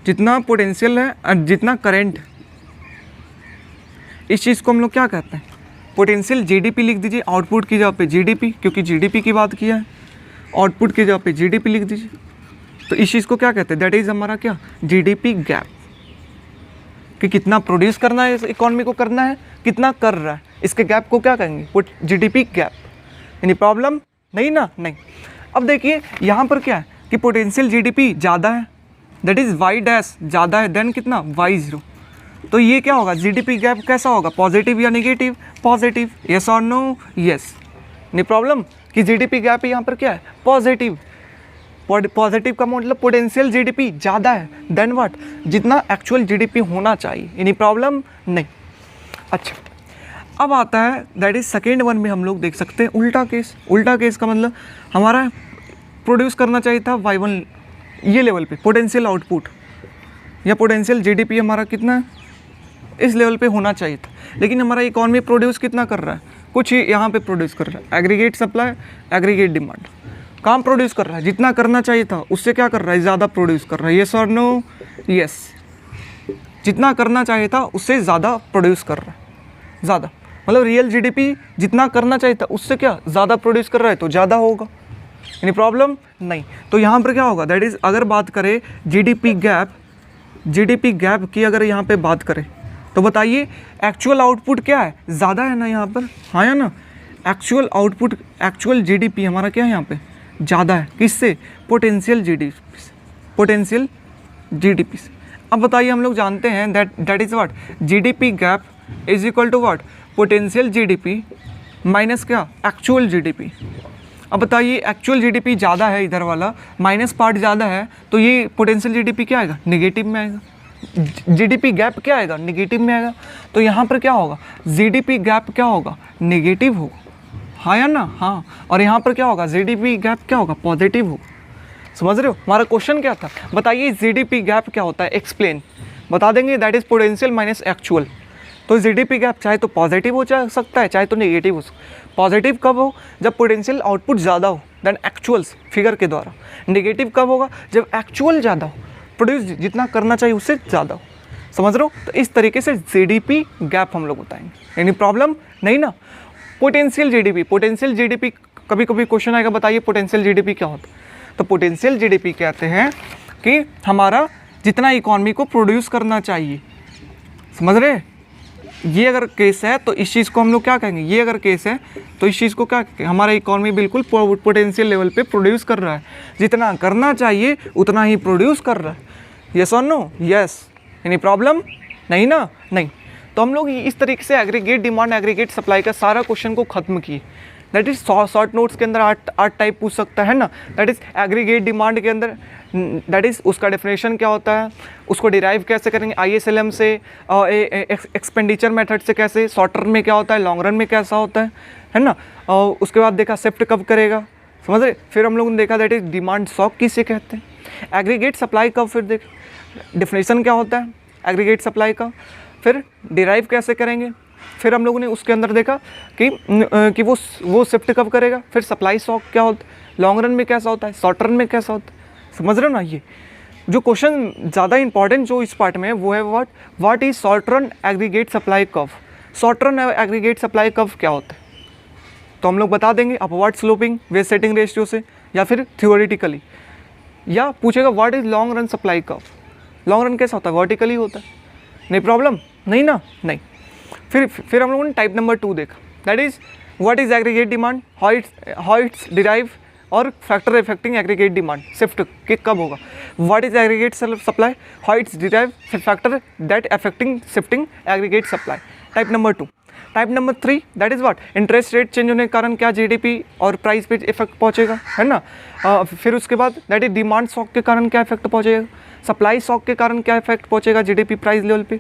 [SPEAKER 1] जितना पोटेंशियल है और जितना करंट, इस चीज़ को हम लोग क्या कहते हैं, पोटेंशियल जीडीपी लिख दीजिए, आउटपुट की जगह पे जीडीपी, क्योंकि जीडीपी की बात किया है, आउटपुट की जगह पे जीडीपी लिख दीजिए। तो इस चीज़ को क्या कहते हैं, दैट इज हमारा क्या, जीडीपी गैप, कि कितना प्रोड्यूस करना है इस इकॉनमी को, करना है कितना कर रहा है, इसके गैप को क्या कहेंगे, जीडीपी गैप। यानी प्रॉब्लम? नहीं ना? नहीं। अब देखिए यहाँ पर क्या है कि पोटेंशियल जीडीपी ज़्यादा है, दैट इज वाई डैश ज़्यादा है, देन कितना, Y0। तो ये क्या होगा, जीडीपी गैप कैसा होगा, पॉजिटिव या नेगेटिव, पॉजिटिव। यस और नो? यस। नहीं प्रॉब्लम कि जीडीपी गैप यहाँ पर क्या है, पॉजिटिव। पॉजिटिव का मतलब पोटेंशियल जीडीपी ज़्यादा है देन व्हाट, जितना एक्चुअल जीडीपी होना चाहिए। Any problem? नहीं। अच्छा, अब आता है दैट इज सेकेंड वन में हम लोग देख सकते हैं उल्टा केस। उल्टा केस का मतलब हमारा प्रोड्यूस करना चाहिए था Y1 ये लेवल पे, पोटेंशियल आउटपुट या पोटेंशियल जीडीपी हमारा कितना है, इस लेवल पे होना चाहिए था, लेकिन हमारा इकॉनमी प्रोड्यूस कितना कर रहा है, कुछ ही यहाँ पे प्रोड्यूस कर रहा है, एग्रीगेट सप्लाई, एग्रीगेट डिमांड। काम प्रोड्यूस कर रहा है, जितना करना चाहिए था उससे क्या कर रहा है, ज़्यादा प्रोड्यूस कर रहा है। यस और नो? यस। जितना करना चाहिए था उससे ज़्यादा प्रोड्यूस कर रहा है, ज़्यादा मतलब रियल जीडीपी जितना करना चाहिए था उससे क्या ज़्यादा प्रोड्यूस कर रहा है, तो ज़्यादा होगा। यानी प्रॉब्लम? नहीं। तो यहाँ पर क्या होगा, दैट इज़ अगर बात करें जीडीपी गैप की, अगर यहाँ पे बात करें तो बताइए एक्चुअल आउटपुट क्या है, ज़्यादा है ना यहाँ पर, हाँ या ना। एक्चुअल आउटपुट, एक्चुअल जीडीपी हमारा क्या है यहाँ पे, ज़्यादा है, किससे, पोटेंशियल जीडीपी से, पोटेंशियल जीडीपी से। अब बताइए, हम लोग जानते हैं that is what, GDP gap is equal to what, potential GDP minus क्या, एक्चुअल जीडीपी। अब बताइए, एक्चुअल जीडीपी ज़्यादा है, इधर वाला माइनस पार्ट ज़्यादा है, तो ये पोटेंशियल जीडीपी क्या आएगा, नेगेटिव में आएगा। जीडीपी गैप क्या आएगा, नेगेटिव में आएगा। तो यहाँ पर क्या होगा, जीडीपी गैप क्या होगा, नेगेटिव होगा, हाँ या ना, हाँ। और यहाँ पर क्या होगा, जीडीपी गैप क्या होगा, पॉजिटिव होगा। समझ रहे हो, हमारा क्वेश्चन क्या था, बताइए जीडीपी गैप क्या होता है, एक्सप्लेन। बता देंगे that is potential minus actual. तो जीडीपी गैप चाहे तो पॉजिटिव हो जा सकता है, चाहे तो नेगेटिव हो सकता है। पॉजिटिव कब हो, जब पोटेंशियल आउटपुट ज़्यादा हो देन एक्चुअल्स फिगर के द्वारा। नेगेटिव कब होगा, जब एक्चुअल ज़्यादा हो, प्रोड्यूस जितना करना चाहिए उससे ज़्यादा हो। समझ रहे हो, तो इस तरीके से जीडीपी गैप हम लोग बताएंगे। एनी प्रॉब्लम नहीं ना। पोटेंशियल जीडीपी कभी कभी क्वेश्चन आएगा, बताइए पोटेंशियल जीडीपी क्या होता है। तो पोटेंशियल जीडीपी कहते हैं कि हमारा जितना इकॉनमी को प्रोड्यूस करना चाहिए। समझ रहे, ये अगर केस है तो इस चीज़ को हम लोग क्या कहेंगे, ये अगर केस है तो इस चीज़ को क्या कहेंगे, हमारा इकॉनमी बिल्कुल पोटेंशियल लेवल पे प्रोड्यूस कर रहा है, जितना करना चाहिए उतना ही प्रोड्यूस कर रहा है। यस और नो, यस। एनी प्रॉब्लम नहीं ना, नहीं। तो हम लोग इस तरीके से एग्रीगेट डिमांड एग्रीगेट सप्लाई का सारा क्वेश्चन को खत्म किए। दैट इज शॉर्ट नोट्स के अंदर आठ टाइप पूछ सकता है ना। दैट इज एग्रीगेट डिमांड के अंदर दैट इज उसका डेफिनेशन क्या होता है, उसको डिराइव कैसे करेंगे, ISLM से, एक्सपेंडिचर मेथड से कैसे, शॉर्ट टर्म में क्या होता है, लॉन्ग रन में कैसा होता है ना। उसके बाद देखा शिफ्ट कब करेगा, समझ रहे। फिर हम लोगों ने देखा दैट इज डिमांड शॉक किसे कहते हैं, एग्रीगेट सप्लाई कब, फिर देख डेफिनेशन क्या होता है एग्रीगेट सप्लाई का, फिर डिराइव कैसे करेंगे। फिर हम लोगों ने उसके अंदर देखा कि वो शिफ्ट कब करेगा, फिर सप्लाई शॉक क्या होता है, लॉन्ग रन में कैसा होता है, शॉर्ट रन में कैसा होता है। समझ रहे हो ना। ये जो क्वेश्चन ज़्यादा इंपॉर्टेंट जो इस पार्ट में है वो है what is short run aggregate supply curve. Short run aggregate supply curve क्या होता है, तो हम लोग बता देंगे upward sloping wage setting ratio से, या फिर थियोरेटिकली, या पूछेगा what is long run supply curve. Long run कैसा होता है, वर्टिकली होता है। नहीं प्रॉब्लम नहीं ना, नहीं। फिर हम लोगों ने टाइप नंबर 2 देखा, that is what is aggregate demand, how it's derive और factor affecting aggregate demand, shift के कब होगा। What is aggregate supply, how it's derive, factor that affecting shifting aggregate supply, type number 2। Type number 3 that is what, interest rate change होने के कारण क्या GDP और price पे इफेक्ट पहुंचेगा, है ना। फिर उसके बाद दैट इज डिमांड शॉक के कारण क्या इफेक्ट पहुंचेगा, सप्लाई शॉक के कारण क्या इफेक्ट पहुंचेगा जीडीपी प्राइस लेवल पे,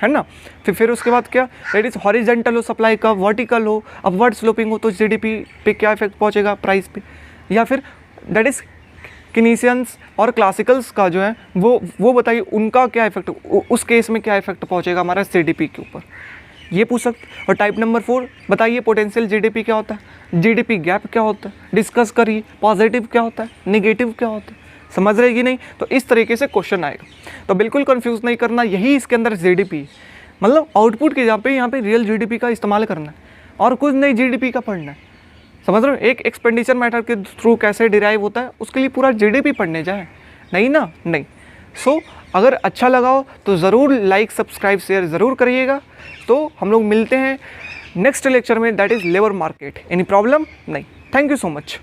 [SPEAKER 1] है ना। फिर उसके बाद क्या, दैट इज हॉरिजेंटल हो सप्लाई का, वर्टिकल हो, अपवर्ड स्लोपिंग हो तो जीडीपी पे क्या इफेक्ट पहुंचेगा प्राइस पे। या फिर दैट इज किनीशियंस और क्लासिकल्स का जो है वो बताइए उनका क्या इफेक्ट, उस केस में क्या इफेक्ट पहुंचेगा हमारा जीडीपी के ऊपर, ये पूछ सकते। और टाइप नंबर 4 बताइए पोटेंशियल जीडीपी क्या होता है, जीडीपी गैप क्या होता है, डिस्कस करिए, पॉजिटिव क्या होता है, नेगेटिव क्या होता है। समझ रहे कि नहीं। तो इस तरीके से क्वेश्चन आएगा, तो बिल्कुल कंफ्यूज नहीं करना, यही इसके अंदर जीडीपी मतलब आउटपुट के यहाँ पे रियल जीडीपी का इस्तेमाल करना है और कुछ नहीं जीडीपी का पढ़ना है। समझ रहे हो, एक एक्सपेंडिचर मेथड के थ्रू कैसे डिराइव होता है उसके लिए पूरा जीडीपी पढ़ने जाए, नहीं ना, नहीं। सो अगर अच्छा लगा हो तो ज़रूर लाइक सब्सक्राइब शेयर ज़रूर करिएगा। तो हम लोग मिलते हैं नेक्स्ट लेक्चर में, that is labour market. Any problem नहीं। Thank you so much.